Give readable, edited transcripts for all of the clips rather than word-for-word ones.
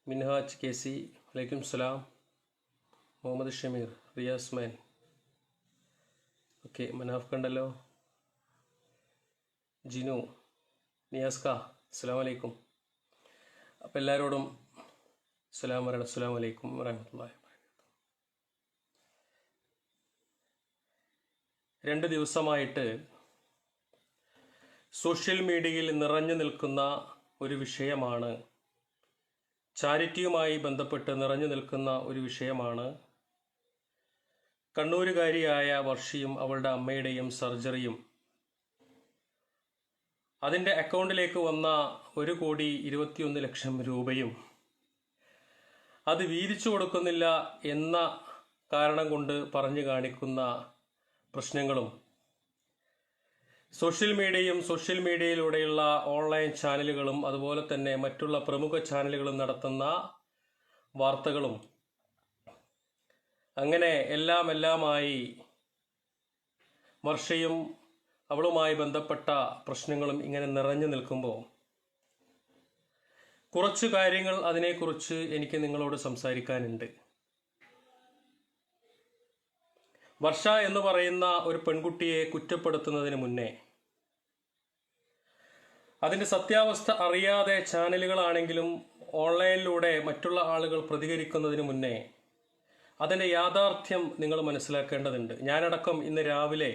മിൻഹാജ് കേസി, വലൈക്കും സലാം. മുഹമ്മദ് ഷമീർ, റിയാസ് മാൻ. ഓക്കെ, മനാഫ് കണ്ടല്ലോ. ജിനു, നിയാസ്ക, അസ്സലാമു അലൈക്കും. അപ്പം എല്ലാവരോടും സലാം പറയണം. അസ്സലാമു അലൈക്കും വറഹ്മത്തുള്ളാഹി വബറകാതുഹു. 2 ദിവസമായിട്ട് സോഷ്യൽ മീഡിയയിൽ നിറഞ്ഞു നിൽക്കുന്ന ഒരു വിഷയമാണ്, ചാരിറ്റിയുമായി ബന്ധപ്പെട്ട് നിറഞ്ഞു നിൽക്കുന്ന ഒരു വിഷയമാണ് കണ്ണൂരുകാരിയായ വർഷിയും അവളുടെ അമ്മയുടെയും സർജറിയും. അതിൻ്റെ അക്കൗണ്ടിലേക്ക് വന്ന 1,21,00,000 രൂപയും അത് വീതിച്ചു കൊടുക്കുന്നില്ല എന്ന കാരണം കൊണ്ട് പറഞ്ഞു കാണിക്കുന്ന പ്രശ്നങ്ങളും, സോഷ്യൽ മീഡിയയും സോഷ്യൽ മീഡിയയിലൂടെയുള്ള ഓൺലൈൻ ചാനലുകളും അതുപോലെ തന്നെ മറ്റുള്ള പ്രമുഖ ചാനലുകളും നടത്തുന്ന വാർത്തകളും, അങ്ങനെ എല്ലാമായി വർഷയും അവളുമായി ബന്ധപ്പെട്ട പ്രശ്നങ്ങളും ഇങ്ങനെ നിറഞ്ഞു നിൽക്കുമ്പോൾ കുറച്ച് കാര്യങ്ങൾ അതിനെക്കുറിച്ച് എനിക്ക് നിങ്ങളോട് സംസാരിക്കാനുണ്ട്. വർഷ എന്ന് പറയുന്ന ഒരു പെൺകുട്ടിയെ കുറ്റപ്പെടുത്തുന്നതിന് മുന്നേ, അതിൻ്റെ സത്യാവസ്ഥ അറിയാതെ ചാനലുകളാണെങ്കിലും ഓൺലൈനിലൂടെ മറ്റുള്ള ആളുകൾ പ്രതികരിക്കുന്നതിന് മുന്നേ അതിൻ്റെ യാഥാർത്ഥ്യം നിങ്ങൾ മനസ്സിലാക്കേണ്ടതുണ്ട്. ഞാനടക്കം ഇന്ന് രാവിലെ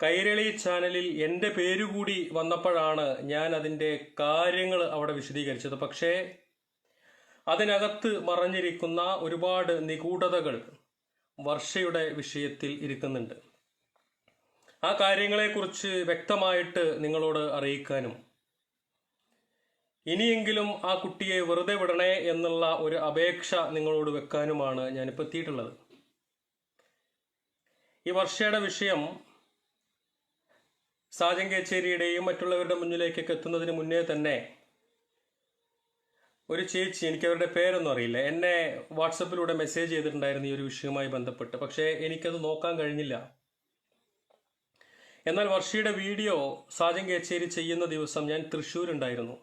കൈരളി ചാനലിൽ എൻ്റെ പേരുകൂടി വന്നപ്പോഴാണ് ഞാൻ അതിൻ്റെ കാര്യങ്ങൾ അവിടെ വിശദീകരിച്ചത്. പക്ഷേ അതിനകത്ത് മറഞ്ഞിരിക്കുന്ന ഒരുപാട് നിഗൂഢതകൾ വർഷയുടെ വിഷയത്തിൽ ഇരിക്കുന്നുണ്ട്. ആ കാര്യങ്ങളെക്കുറിച്ച് വ്യക്തമായിട്ട് നിങ്ങളോട് അറിയിക്കാനും ഇനിയെങ്കിലും ആ കുട്ടിയെ വെറുതെ വിടണേ എന്നുള്ള ഒരു അപേക്ഷ നിങ്ങളോട് വെക്കാനുമാണ് ഞാനിപ്പോൾ എത്തിയിട്ടുള്ളത്. ഈ വർഷയുടെ വിഷയം സാജൻ കേച്ചേരിയുടെയും മറ്റുള്ളവരുടെ മുന്നിലേക്കൊക്കെ എത്തുന്നതിന് മുന്നേ തന്നെ ഒരു ചേച്ചി, എനിക്കവരുടെ പേരൊന്നും അറിയില്ല, എന്നെ വാട്സപ്പിലൂടെ മെസ്സേജ് ചെയ്തിട്ടുണ്ടായിരുന്നു ഈ ഒരു വിഷയവുമായി ബന്ധപ്പെട്ട്. പക്ഷേ എനിക്കത് നോക്കാൻ കഴിഞ്ഞില്ല. എന്നാൽ വർഷയുടെ വീഡിയോ സാജൻ കേച്ചേരി ചെയ്യുന്ന ദിവസം ഞാൻ തൃശ്ശൂരുണ്ടായിരുന്നു.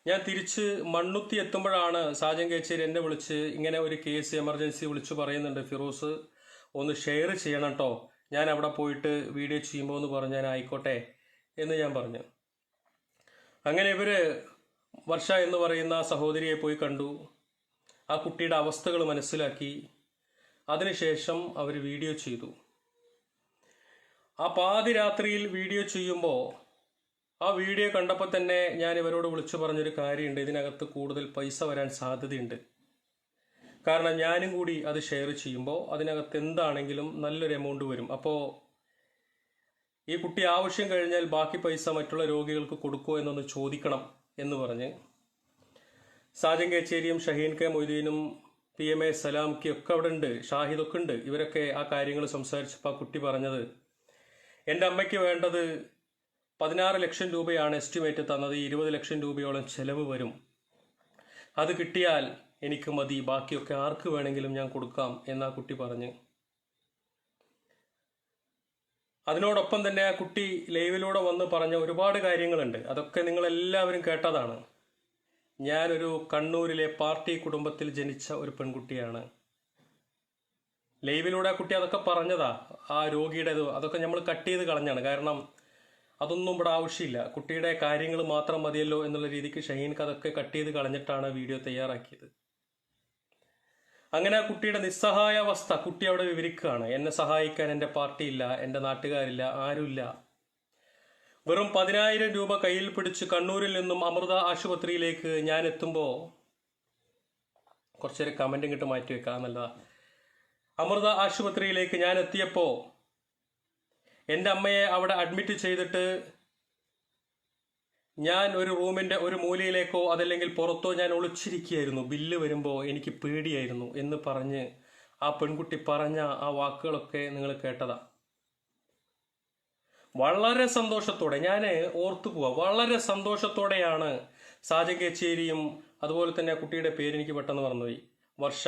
ഞാൻ തിരിച്ച് മണ്ണുത്തി എത്തുമ്പോഴാണ് സാജൻ കേച്ചേരി എന്നെ വിളിച്ച് ഇങ്ങനെ ഒരു കേസ് എമർജൻസി വിളിച്ചു പറയുന്നുണ്ട്, ഫിറോസ് ഒന്ന് ഷെയർ ചെയ്യണം കേട്ടോ, ഞാൻ അവിടെ പോയിട്ട് വീഡിയോ ചെയ്യുമ്പോൾ എന്ന് പറഞ്ഞാൽ ആയിക്കോട്ടെ എന്ന് ഞാൻ പറഞ്ഞു. അങ്ങനെ ഇവര് വർഷ എന്ന് പറയുന്ന സഹോദരിയെ പോയി കണ്ടു, ആ കുട്ടിയുടെ അവസ്ഥകൾ മനസ്സിലാക്കി. അതിനുശേഷം അവർ വീഡിയോ ചെയ്തു. ആ പാതിരാത്രിയിൽ വീഡിയോ ചെയ്യുമ്പോൾ ആ വീഡിയോ കണ്ടപ്പോൾ തന്നെ ഞാൻ ഇവരോട് വിളിച്ചു പറഞ്ഞൊരു കാര്യമുണ്ട്, ഇതിനകത്ത് കൂടുതൽ പൈസ വരാൻ സാധ്യതയുണ്ട്. കാരണം ഞാനും കൂടി അത് ഷെയർ ചെയ്യുമ്പോൾ അതിനകത്ത് എന്താണെങ്കിലും നല്ലൊരു എമൗണ്ട് വരും. അപ്പോൾ ഈ കുട്ടി ആവശ്യം കഴിഞ്ഞാൽ ബാക്കി പൈസ മറ്റുള്ള രോഗികൾക്ക് കൊടുക്കുമോ എന്നൊന്ന് ചോദിക്കണം എന്ന് പറഞ്ഞ് സാജൻ കേച്ചേരിയും ഷഹീൻ കെ മൊയ്തീനും PMA സലാംക്കി ഒക്കെ അവിടെ ഉണ്ട്, ഷാഹിദൊക്കെ ഉണ്ട്. ഇവരൊക്കെ ആ കാര്യങ്ങൾ സംസാരിച്ചപ്പോൾ ആ കുട്ടി പറഞ്ഞത്, എൻ്റെ അമ്മയ്ക്ക് വേണ്ടത് 16 ലക്ഷം രൂപയാണ് എസ്റ്റിമേറ്റ് തന്നത്, 20 ലക്ഷം രൂപയോളം ചെലവ് വരും, അത് കിട്ടിയാൽ എനിക്ക് മതി, ബാക്കിയൊക്കെ ആർക്ക് വേണമെങ്കിലും ഞാൻ കൊടുക്കാം എന്ന് ആ കുട്ടി പറഞ്ഞ്. അതിനോടൊപ്പം തന്നെ ആ കുട്ടി ലൈവിലൂടെ വന്ന് പറഞ്ഞ ഒരുപാട് കാര്യങ്ങളുണ്ട്. അതൊക്കെ നിങ്ങളെല്ലാവരും കേട്ടതാണ്. ഞാനൊരു കണ്ണൂരിലെ പാർട്ടി കുടുംബത്തിൽ ജനിച്ച ഒരു പെൺകുട്ടിയാണ്. ലൈവിലൂടെ ആ കുട്ടി അതൊക്കെ പറഞ്ഞതാ. ആ രോഗിയുടേത് അതൊക്കെ നമ്മൾ കട്ട് ചെയ്ത് കളഞ്ഞാണ്. കാരണം അതൊന്നും ഇവിടെ ആവശ്യമില്ല, കുട്ടിയുടെ കാര്യങ്ങൾ മാത്രം മതിയല്ലോ എന്നുള്ള രീതിക്ക് ഷഹീൻക്ക് അതൊക്കെ കട്ട് ചെയ്ത് കളഞ്ഞിട്ടാണ് വീഡിയോ തയ്യാറാക്കിയത്. അങ്ങനെ ആ കുട്ടിയുടെ നിസ്സഹായ അവസ്ഥ കുട്ടി അവിടെ വിവരിക്കുകയാണ്. എന്നെ സഹായിക്കാൻ എൻ്റെ പാർട്ടിയില്ല, എൻ്റെ നാട്ടുകാരില്ല, ആരുമില്ല. വെറും 10,000 രൂപ കയ്യിൽ പിടിച്ച് കണ്ണൂരിൽ നിന്നും അമൃത ആശുപത്രിയിലേക്ക് ഞാൻ എത്തുമ്പോൾ, കുറച്ചേരം കമൻറ്റും കിട്ട് മാറ്റി വെക്കാം നല്ലതാ. അമൃത ആശുപത്രിയിലേക്ക് ഞാൻ എത്തിയപ്പോൾ എൻ്റെ അമ്മയെ അവിടെ അഡ്മിറ്റ് ചെയ്തിട്ട് ഞാൻ ഒരു റൂമിൻ്റെ ഒരു മൂലയിലേക്കോ അതല്ലെങ്കിൽ പുറത്തോ ഞാൻ ഒളിച്ചിരിക്കുകയായിരുന്നു. ബില്ല് വരുമ്പോൾ എനിക്ക് പേടിയായിരുന്നു എന്ന് പറഞ്ഞ് ആ പെൺകുട്ടി പറഞ്ഞ ആ വാക്കുകളൊക്കെ നിങ്ങൾ കേട്ടതാ. വളരെ സന്തോഷത്തോടെ ഞാൻ ഓർത്തു പോവാ, വളരെ സന്തോഷത്തോടെയാണ് സാജൻ കേച്ചേരിയും അതുപോലെ തന്നെ കുട്ടിയുടെ പേര് എനിക്ക് പെട്ടെന്ന് മറന്നുപോയി, വർഷ,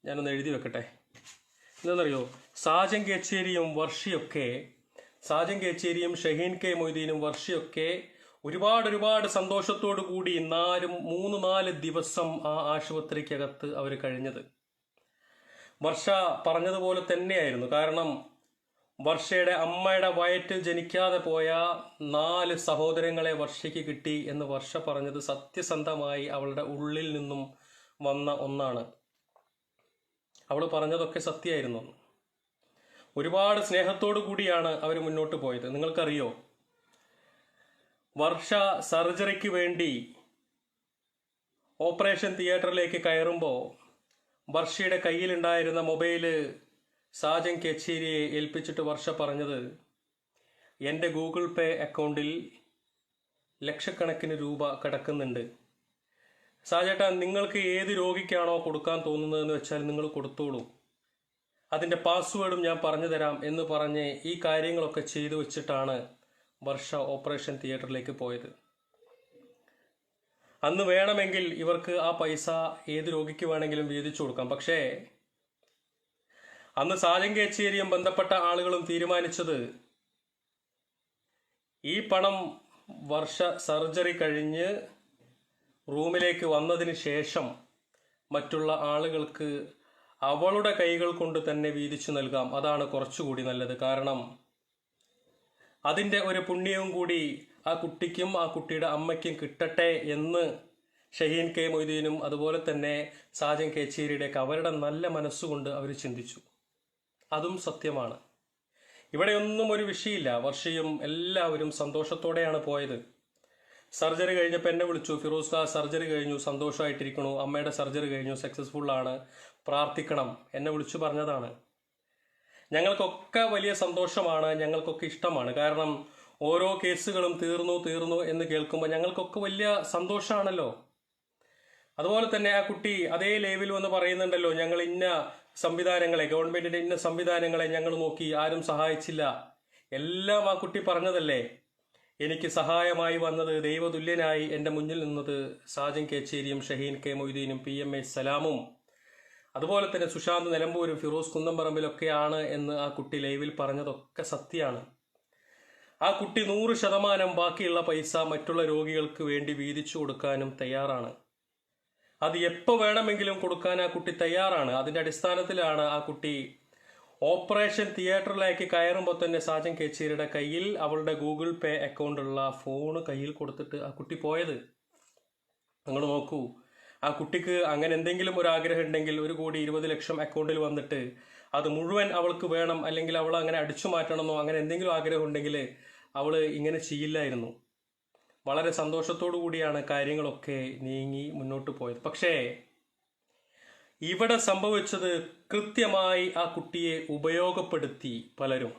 ഞാനൊന്ന് എഴുതി വെക്കട്ടെ. എന്താണെന്നറിയോ, സാജൻ കേച്ചേരിയും വർഷയൊക്കെ സാജൻ കേച്ചേരിയും ഷഹീൻ കെ മൊയ്തീനും വർഷയൊക്കെ ഒരുപാട് സന്തോഷത്തോടു കൂടി 3-4 ദിവസം ആ ആശുപത്രിക്കകത്ത് അവർ കഴിഞ്ഞത്. വർഷ പറഞ്ഞതുപോലെ തന്നെയായിരുന്നു. കാരണം വർഷയുടെ അമ്മയുടെ വയറ്റിൽ ജനിക്കാതെ പോയ 4 സഹോദരങ്ങളെ വർഷയ്ക്ക് കിട്ടി എന്ന് വർഷ പറഞ്ഞത് സത്യസന്ധമായി അവളുടെ ഉള്ളിൽ നിന്നും വന്ന ഒന്നാണ്. അവൾ പറഞ്ഞതൊക്കെ സത്യമായിരുന്നു. ഒരുപാട് സ്നേഹത്തോടു കൂടിയാണ് അവർ മുന്നോട്ട് പോയത്. നിങ്ങൾക്കറിയോ, വർഷ സർജറിക്ക് വേണ്ടി ഓപ്പറേഷൻ തിയേറ്ററിലേക്ക് കയറുമ്പോൾ വർഷയുടെ കയ്യിലുണ്ടായിരുന്ന മൊബൈല് സാജൻ കേച്ചേരിയെ ഏൽപ്പിച്ചിട്ട് വർഷ പറഞ്ഞത്, എൻ്റെ ഗൂഗിൾ പേ അക്കൗണ്ടിൽ ലക്ഷക്കണക്കിന് രൂപ കിടക്കുന്നുണ്ട്. സാജേട്ടാ, നിങ്ങൾക്ക് ഏത് രോഗിക്കാണോ കൊടുക്കാൻ തോന്നുന്നതെന്ന് വെച്ചാൽ നിങ്ങൾ കൊടുത്തോളൂ, അതിൻ്റെ പാസ്വേഡും ഞാൻ പറഞ്ഞു തരാം എന്ന് പറഞ്ഞ് ഈ കാര്യങ്ങളൊക്കെ ചെയ്തു വെച്ചിട്ടാണ് വർഷ ഓപ്പറേഷൻ തിയേറ്ററിലേക്ക് പോയത്. അന്ന് വേണമെങ്കിൽ ഇവർക്ക് ആ പൈസ ഏത് രോഗിക്ക് വേണമെങ്കിലും വീതിച്ചു കൊടുക്കാം. പക്ഷേ അന്ന് സാജൻ കേച്ചേരിയും ബന്ധപ്പെട്ട ആളുകളും തീരുമാനിച്ചത്, ഈ പണം വർഷ സർജറി കഴിഞ്ഞ് റൂമിലേക്ക് വന്നതിന് ശേഷം മറ്റുള്ള ആളുകൾക്ക് അവളുടെ കൈകൾ കൊണ്ട് തന്നെ വീതിച്ചു നൽകാം. അതാണ് കുറച്ചുകൂടി നല്ലത്. കാരണം അതിൻ്റെ ഒരു പുണ്യവും കൂടി ആ കുട്ടിക്കും ആ കുട്ടിയുടെ അമ്മയ്ക്കും കിട്ടട്ടെ എന്ന് ഷഹീൻ കെ മൊയ്തീനും അതുപോലെ തന്നെ സാജൻ കേച്ചേരിയുടെയൊക്കെ അവരുടെ നല്ല മനസ്സുകൊണ്ട് അവർ ചിന്തിച്ചു. അതും സത്യമാണ്. ഇവിടെയൊന്നും ഒരു വിഷയമില്ല. വർഷയും എല്ലാവരും സന്തോഷത്തോടെയാണ് പോയത്. സർജറി കഴിഞ്ഞപ്പോൾ എന്നെ വിളിച്ചു, ഫിറോസ് ഖാൻ സർജറി കഴിഞ്ഞു, സന്തോഷമായിട്ടിരിക്കണു, അമ്മയുടെ സർജറി കഴിഞ്ഞു, സക്സസ്ഫുള്ളാണ്, പ്രാർത്ഥിക്കണം, എന്നെ വിളിച്ചു പറഞ്ഞതാണ്. ഞങ്ങൾക്കൊക്കെ വലിയ സന്തോഷമാണ്, ഞങ്ങൾക്കൊക്കെ ഇഷ്ടമാണ്. കാരണം ഓരോ കേസുകളും തീർന്നു എന്ന് കേൾക്കുമ്പോൾ ഞങ്ങൾക്കൊക്കെ വലിയ സന്തോഷമാണല്ലോ. അതുപോലെ തന്നെ ആ കുട്ടി അതേ ലേവിൽ വന്ന് പറയുന്നുണ്ടല്ലോ, ഞങ്ങൾ ഇന്ന സംവിധാനങ്ങളെ, ഗവൺമെന്റിന്റെ ഇന്ന സംവിധാനങ്ങളെ ഞങ്ങൾ നോക്കി, ആരും സഹായിച്ചില്ല, എല്ലാം ആ കുട്ടി പറഞ്ഞതല്ലേ. എനിക്ക് സഹായമായി വന്നത്, ദൈവതുല്യനായി എൻ്റെ മുന്നിൽ നിന്നത് സാജൻ കേച്ചേരിയും ഷഹീൻ കെ മൊയ്തീനും PMA സലാമും അതുപോലെ തന്നെ സുശാന്ത് നിലമ്പൂരും ഫിറോസ് കുന്നംപറമ്പിലൊക്കെയാണ് എന്ന് ആ കുട്ടി ലൈവിൽ പറഞ്ഞതൊക്കെ സത്യമാണ്. ആ കുട്ടി 100% ബാക്കിയുള്ള പൈസ മറ്റുള്ള രോഗികൾക്ക് വേണ്ടി വീതിച്ചു കൊടുക്കാനും തയ്യാറാണ്. അത് എപ്പോൾ വേണമെങ്കിലും കൊടുക്കാൻ ആ കുട്ടി തയ്യാറാണ്. അതിൻ്റെ അടിസ്ഥാനത്തിലാണ് ആ കുട്ടി ഓപ്പറേഷൻ തിയേറ്ററിലേക്ക് കയറുമ്പോൾ തന്നെ സാജൻ കേച്ചേരിയുടെ കയ്യിൽ അവളുടെ ഗൂഗിൾ പേ അക്കൗണ്ടുള്ള ഫോണ് കയ്യിൽ കൊടുത്തിട്ട് ആ കുട്ടി പോയത്. നിങ്ങൾ നോക്കൂ, ആ കുട്ടിക്ക് അങ്ങനെ എന്തെങ്കിലും ഒരു ആഗ്രഹം ഉണ്ടെങ്കിൽ 1,20,00,000 അക്കൗണ്ടിൽ വന്നിട്ട് അത് മുഴുവൻ അവൾക്ക് വേണം, അല്ലെങ്കിൽ അവൾ അങ്ങനെ അടിച്ചു മാറ്റണമെന്നോ അങ്ങനെ എന്തെങ്കിലും ആഗ്രഹം ഉണ്ടെങ്കിൽ അവൾ ഇങ്ങനെ ചെയ്യില്ലായിരുന്നു. വളരെ സന്തോഷത്തോടു കൂടിയാണ് കാര്യങ്ങളൊക്കെ നീങ്ങി മുന്നോട്ട് പോയത്. പക്ഷേ ഇവിടെ സംഭവിച്ചത്, കൃത്യമായി ആ കുട്ടിയെ ഉപയോഗപ്പെടുത്തി പലരും.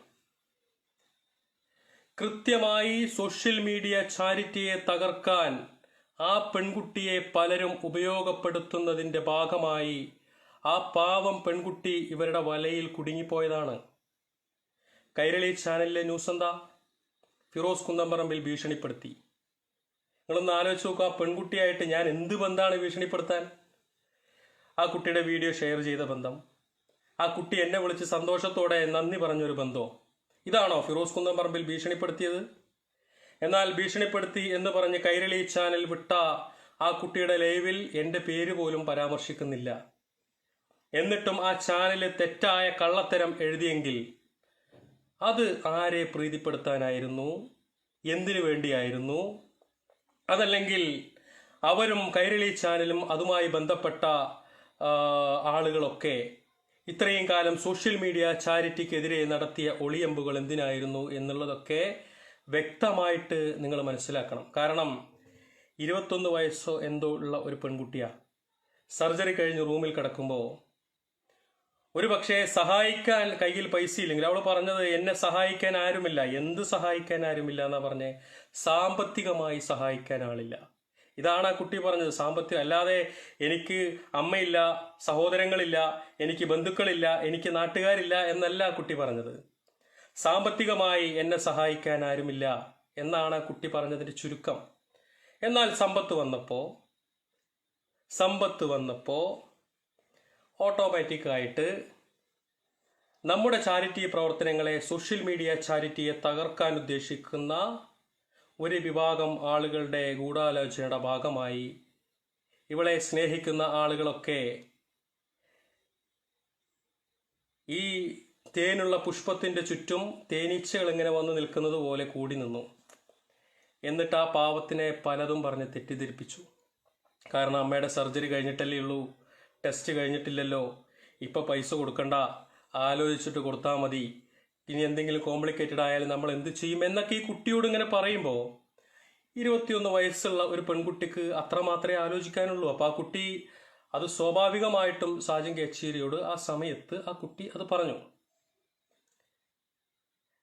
കൃത്യമായി സോഷ്യൽ മീഡിയ ചാരിറ്റിയെ തകർക്കാൻ ആ പെൺകുട്ടിയെ പലരും ഉപയോഗപ്പെടുത്തുന്നതിൻ്റെ ഭാഗമായി ആ പാവം പെൺകുട്ടി ഇവരുടെ വലയിൽ കുടുങ്ങിപ്പോയതാണ്. കൈരളി ചാനലിലെ ന്യൂസ് എന്താ? ഫിറോസ് കുന്നംപറമ്പിൽ ഭീഷണിപ്പെടുത്തി. നിങ്ങളൊന്ന് ആലോചിച്ച് നോക്കുക, ആ പെൺകുട്ടിയായിട്ട് ഞാൻ എന്ത് ബന്ധമാണ് ഭീഷണിപ്പെടുത്താൻ? ആ കുട്ടിയുടെ വീഡിയോ ഷെയർ ചെയ്ത ബന്ധം, ആ കുട്ടി എന്നെ വിളിച്ച് സന്തോഷത്തോടെ നന്ദി പറഞ്ഞൊരു ബന്ധം, ഇതാണോ ഫിറോസ് കുന്നംപറമ്പിൽ ഭീഷണിപ്പെടുത്തിയത്? എന്നാൽ ഭീഷണിപ്പെടുത്തി എന്ന് പറഞ്ഞ് കൈരളി ചാനൽ വിട്ട ആ കുട്ടിയുടെ ലൈവിൽ എൻ്റെ പേര് പോലും പരാമർശിക്കുന്നില്ല. എന്നിട്ടും ആ ചാനൽ തെറ്റായ കള്ളത്തരം എഴുതിയെങ്കിൽ അത് ആരെ പ്രീതിപ്പെടുത്താനായിരുന്നു? എന്തിനു വേണ്ടിയായിരുന്നു? അതല്ലെങ്കിൽ അവരും കൈരളി ചാനലും അതുമായി ബന്ധപ്പെട്ട ആളുകളൊക്കെ ഇത്രയും കാലം സോഷ്യൽ മീഡിയ ചാരിറ്റിക്കെതിരെ നടത്തിയ ഒളിയമ്പുകൾ എന്തിനായിരുന്നു എന്നുള്ളതൊക്കെ വ്യക്തമായിട്ട് നിങ്ങൾ മനസ്സിലാക്കണം. കാരണം 21 വയസ്സോ എന്തോ ഉള്ള ഒരു പെൺകുട്ടിയാണ് സർജറി കഴിഞ്ഞ് റൂമിൽ കിടക്കുമ്പോൾ ഒരു പക്ഷേ സഹായിക്കാൻ കയ്യിൽ പൈസ ഇല്ലെങ്കിൽ, അവൾ പറഞ്ഞത് എന്നെ സഹായിക്കാൻ ആരുമില്ല. എന്ത് സഹായിക്കാൻ ആരുമില്ല എന്നാ പറഞ്ഞേ? സാമ്പത്തികമായി സഹായിക്കാൻ ആളില്ല. ഇതാണ് ആ കുട്ടി പറഞ്ഞത്. സാമ്പത്തികം അല്ലാതെ എനിക്ക് അമ്മയില്ല, സഹോദരങ്ങളില്ല, എനിക്ക് ബന്ധുക്കളില്ല, എനിക്ക് നാട്ടുകാരില്ല എന്നല്ല ആ കുട്ടി പറഞ്ഞത്. സാമ്പത്തികമായി എന്നെ സഹായിക്കാൻ ആരുമില്ല എന്നാണ് ആ കുട്ടി പറഞ്ഞതിന്റെ ചുരുക്കം. എന്നാൽ സമ്പത്ത് വന്നപ്പോൾ ഓട്ടോമാറ്റിക്കായിട്ട് നമ്മുടെ ചാരിറ്റി പ്രവർത്തനങ്ങളെ, സോഷ്യൽ മീഡിയ ചാരിറ്റിയെ തകർക്കാൻ ഉദ്ദേശിക്കുന്ന ഒരു വിഭാഗം ആളുകളുടെ ഗൂഢാലോചനയുടെ ഭാഗമായി ഇവളെ സ്നേഹിക്കുന്ന ആളുകളൊക്കെ ഈ തേനുള്ള പുഷ്പത്തിൻ്റെ ചുറ്റും തേനീച്ചകൾ ഇങ്ങനെ വന്ന് നിൽക്കുന്നത് പോലെ കൂടി നിന്നു. എന്നിട്ട് ആ പാവത്തിനെ പലതും പറഞ്ഞ് തെറ്റിദ്ധരിപ്പിച്ചു. കാരണം അമ്മയുടെ സർജറി കഴിഞ്ഞിട്ടല്ലേ ഉള്ളൂ, ടെസ്റ്റ് കഴിഞ്ഞിട്ടില്ലല്ലോ, ഇപ്പോൾ പൈസ കൊടുക്കണ്ട, ആലോചിച്ചിട്ട് കൊടുത്താൽ മതി, ഇനി എന്തെങ്കിലും കോംപ്ലിക്കേറ്റഡ് ആയാലും നമ്മൾ എന്ത് ചെയ്യും എന്നൊക്കെ ഈ കുട്ടിയോട് ഇങ്ങനെ പറയുമ്പോൾ 21 വയസ്സുള്ള ഒരു പെൺകുട്ടിക്ക് അത്രമാത്രമേ ആലോചിക്കാനുള്ളൂ. അപ്പോൾ ആ കുട്ടി അത് സ്വാഭാവികമായിട്ടും സാജൻ കേച്ചേരിയോട് ആ സമയത്ത് ആ കുട്ടി അത് പറഞ്ഞു.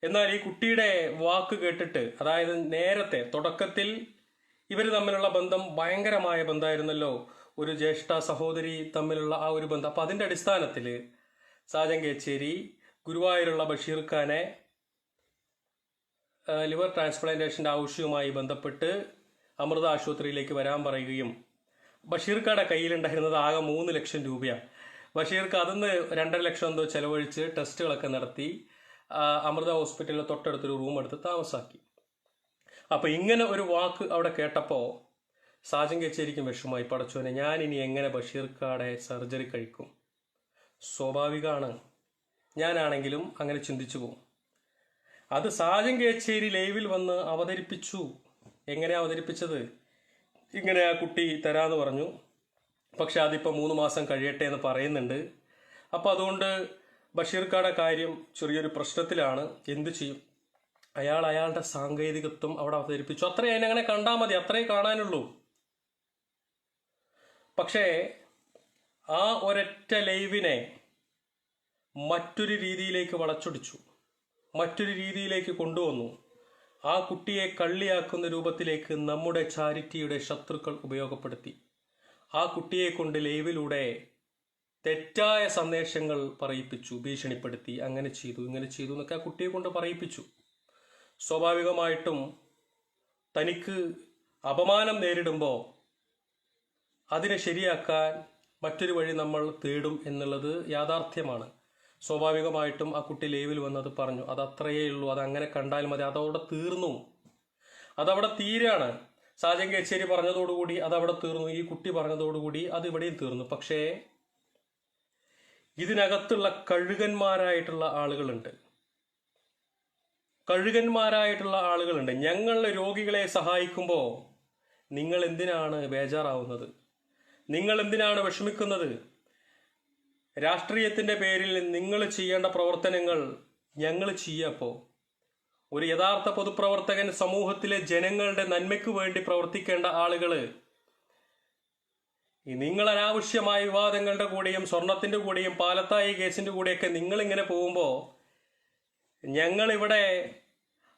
എന്നാൽ ഈ കുട്ടിയുടെ വാക്ക് കേട്ടിട്ട്, അതായത് നേരത്തെ തുടക്കത്തിൽ ഇവർ തമ്മിലുള്ള ബന്ധം ഭയങ്കരമായ ബന്ധമായിരുന്നല്ലോ, ഒരു ജ്യേഷ്ഠ സഹോദരി തമ്മിലുള്ള ആ ഒരു ബന്ധം. അപ്പം അതിൻ്റെ അടിസ്ഥാനത്തിൽ സാജൻ കേച്ചേരി ഗുരുവായൂരുള്ള ബഷീർ ഖാനെ ലിവർ ട്രാൻസ്പ്ലാന്റേഷൻ്റെ ആവശ്യവുമായി ബന്ധപ്പെട്ട് അമൃത ആശുപത്രിയിലേക്ക് വരാൻ പറയുകയും ബഷീർ ഖാന്റെ കയ്യിലുണ്ടായിരുന്നത് ആകെ 3 ലക്ഷം രൂപയാണ്. ബഷീർ ഖാൻ അതിന്ന് 2.5 ലക്ഷം എന്തോ ചെലവഴിച്ച് ടെസ്റ്റുകളൊക്കെ നടത്തി അമൃത ഹോസ്പിറ്റലിൽ തൊട്ടടുത്തൊരു റൂം എടുത്ത് താമസാക്കി. അപ്പോൾ ഇങ്ങനെ ഒരു വാക്ക് അവിടെ കേട്ടപ്പോൾ സാജൻ കേച്ചേരിക്കും വിഷമമായി. പടച്ചോനെ, ഞാൻ ഇനി എങ്ങനെ ബഷീർ ഖാന്റെ സർജറി കഴിക്കും? സ്വാഭാവികമാണ്, ഞാനാണെങ്കിലും അങ്ങനെ ചിന്തിച്ചു പോകും. അത് സാജൻ കേച്ചേരി ലൈവിൽ വന്ന് അവതരിപ്പിച്ചു. എങ്ങനെ അവതരിപ്പിച്ചത്? ഇങ്ങനെ ആ കുട്ടി തരാമെന്ന് പറഞ്ഞു, പക്ഷെ അതിപ്പോൾ 3 മാസം കഴിയട്ടെ എന്ന് പറയുന്നുണ്ട്. അപ്പോൾ അതുകൊണ്ട് ബഷീർ ഖാന്റെ കാര്യം ചെറിയൊരു പ്രശ്നത്തിലാണ്. എന്തു ചെയ്യും? അയാളുടെ സാങ്കേതികത്വം അവിടെ അവതരിപ്പിച്ചു. അത്രേ അതിനങ്ങനെ കണ്ടാൽ മതി, അത്രേ കാണാനുള്ളൂ. പക്ഷേ ആ ഒരൊറ്റ ലൈവിനെ മറ്റൊരു രീതിയിലേക്ക് വളച്ചൊടിച്ചു, മറ്റൊരു രീതിയിലേക്ക് കൊണ്ടുവന്നു. ആ കുട്ടിയെ കള്ളിയാക്കുന്ന രൂപത്തിലേക്ക് നമ്മുടെ ചാരിറ്റിയുടെ ശത്രുക്കൾ ഉപയോഗപ്പെടുത്തി. ആ കുട്ടിയെ കൊണ്ട് ലൈവിലൂടെ തെറ്റായ സന്ദേശങ്ങൾ പറയിപ്പിച്ചു, ഭീഷണിപ്പെടുത്തി, അങ്ങനെ ചെയ്തു ഇങ്ങനെ ചെയ്തു എന്നൊക്കെ ആ കുട്ടിയെ കൊണ്ട് പറയിപ്പിച്ചു. സ്വാഭാവികമായിട്ടും തനിക്ക് അപമാനം നേരിടുമ്പോൾ അതിനെ ശരിയാക്കാൻ മറ്റൊരു വഴി നമ്മൾ തേടും എന്നുള്ളത് യാഥാർത്ഥ്യമാണ്. സ്വാഭാവികമായിട്ടും ആ കുട്ടി ലൈവിൽ വന്നത് പറഞ്ഞു. അത് അത്രയേ ഉള്ളൂ, അതങ്ങനെ കണ്ടാൽ മതി, അതവിടെ തീർന്നു, അതവിടെ തീരാണ്. സാജൻ കേച്ചേരി പറഞ്ഞതോടുകൂടി അതവിടെ തീർന്നു, ഈ കുട്ടി പറഞ്ഞതോടുകൂടി അത് ഇവിടെയും തീർന്നു. പക്ഷേ ഇതിനകത്തുള്ള കഴുകന്മാരായിട്ടുള്ള ആളുകളുണ്ട്, ഞങ്ങൾ രോഗികളെ സഹായിക്കുമ്പോൾ നിങ്ങൾ എന്തിനാണ് ബേജാറാവുന്നത്? നിങ്ങൾ എന്തിനാണ് വിഷമിക്കുന്നത്? രാഷ്ട്രീയത്തിൻ്റെ പേരിൽ നിങ്ങൾ ചെയ്യേണ്ട പ്രവർത്തനങ്ങൾ ഞങ്ങൾ ചെയ്യപ്പോൾ ഒരു യഥാർത്ഥ പൊതുപ്രവർത്തകൻ, സമൂഹത്തിലെ ജനങ്ങളുടെ നന്മയ്ക്ക് വേണ്ടി പ്രവർത്തിക്കേണ്ട ആളുകൾ, നിങ്ങൾ അനാവശ്യമായ വിവാദങ്ങളുടെ കൂടെയും സ്വർണത്തിൻ്റെ കൂടെയും പാലത്തായി കേസിൻ്റെ കൂടെയൊക്കെ നിങ്ങളിങ്ങനെ പോകുമ്പോൾ ഞങ്ങളിവിടെ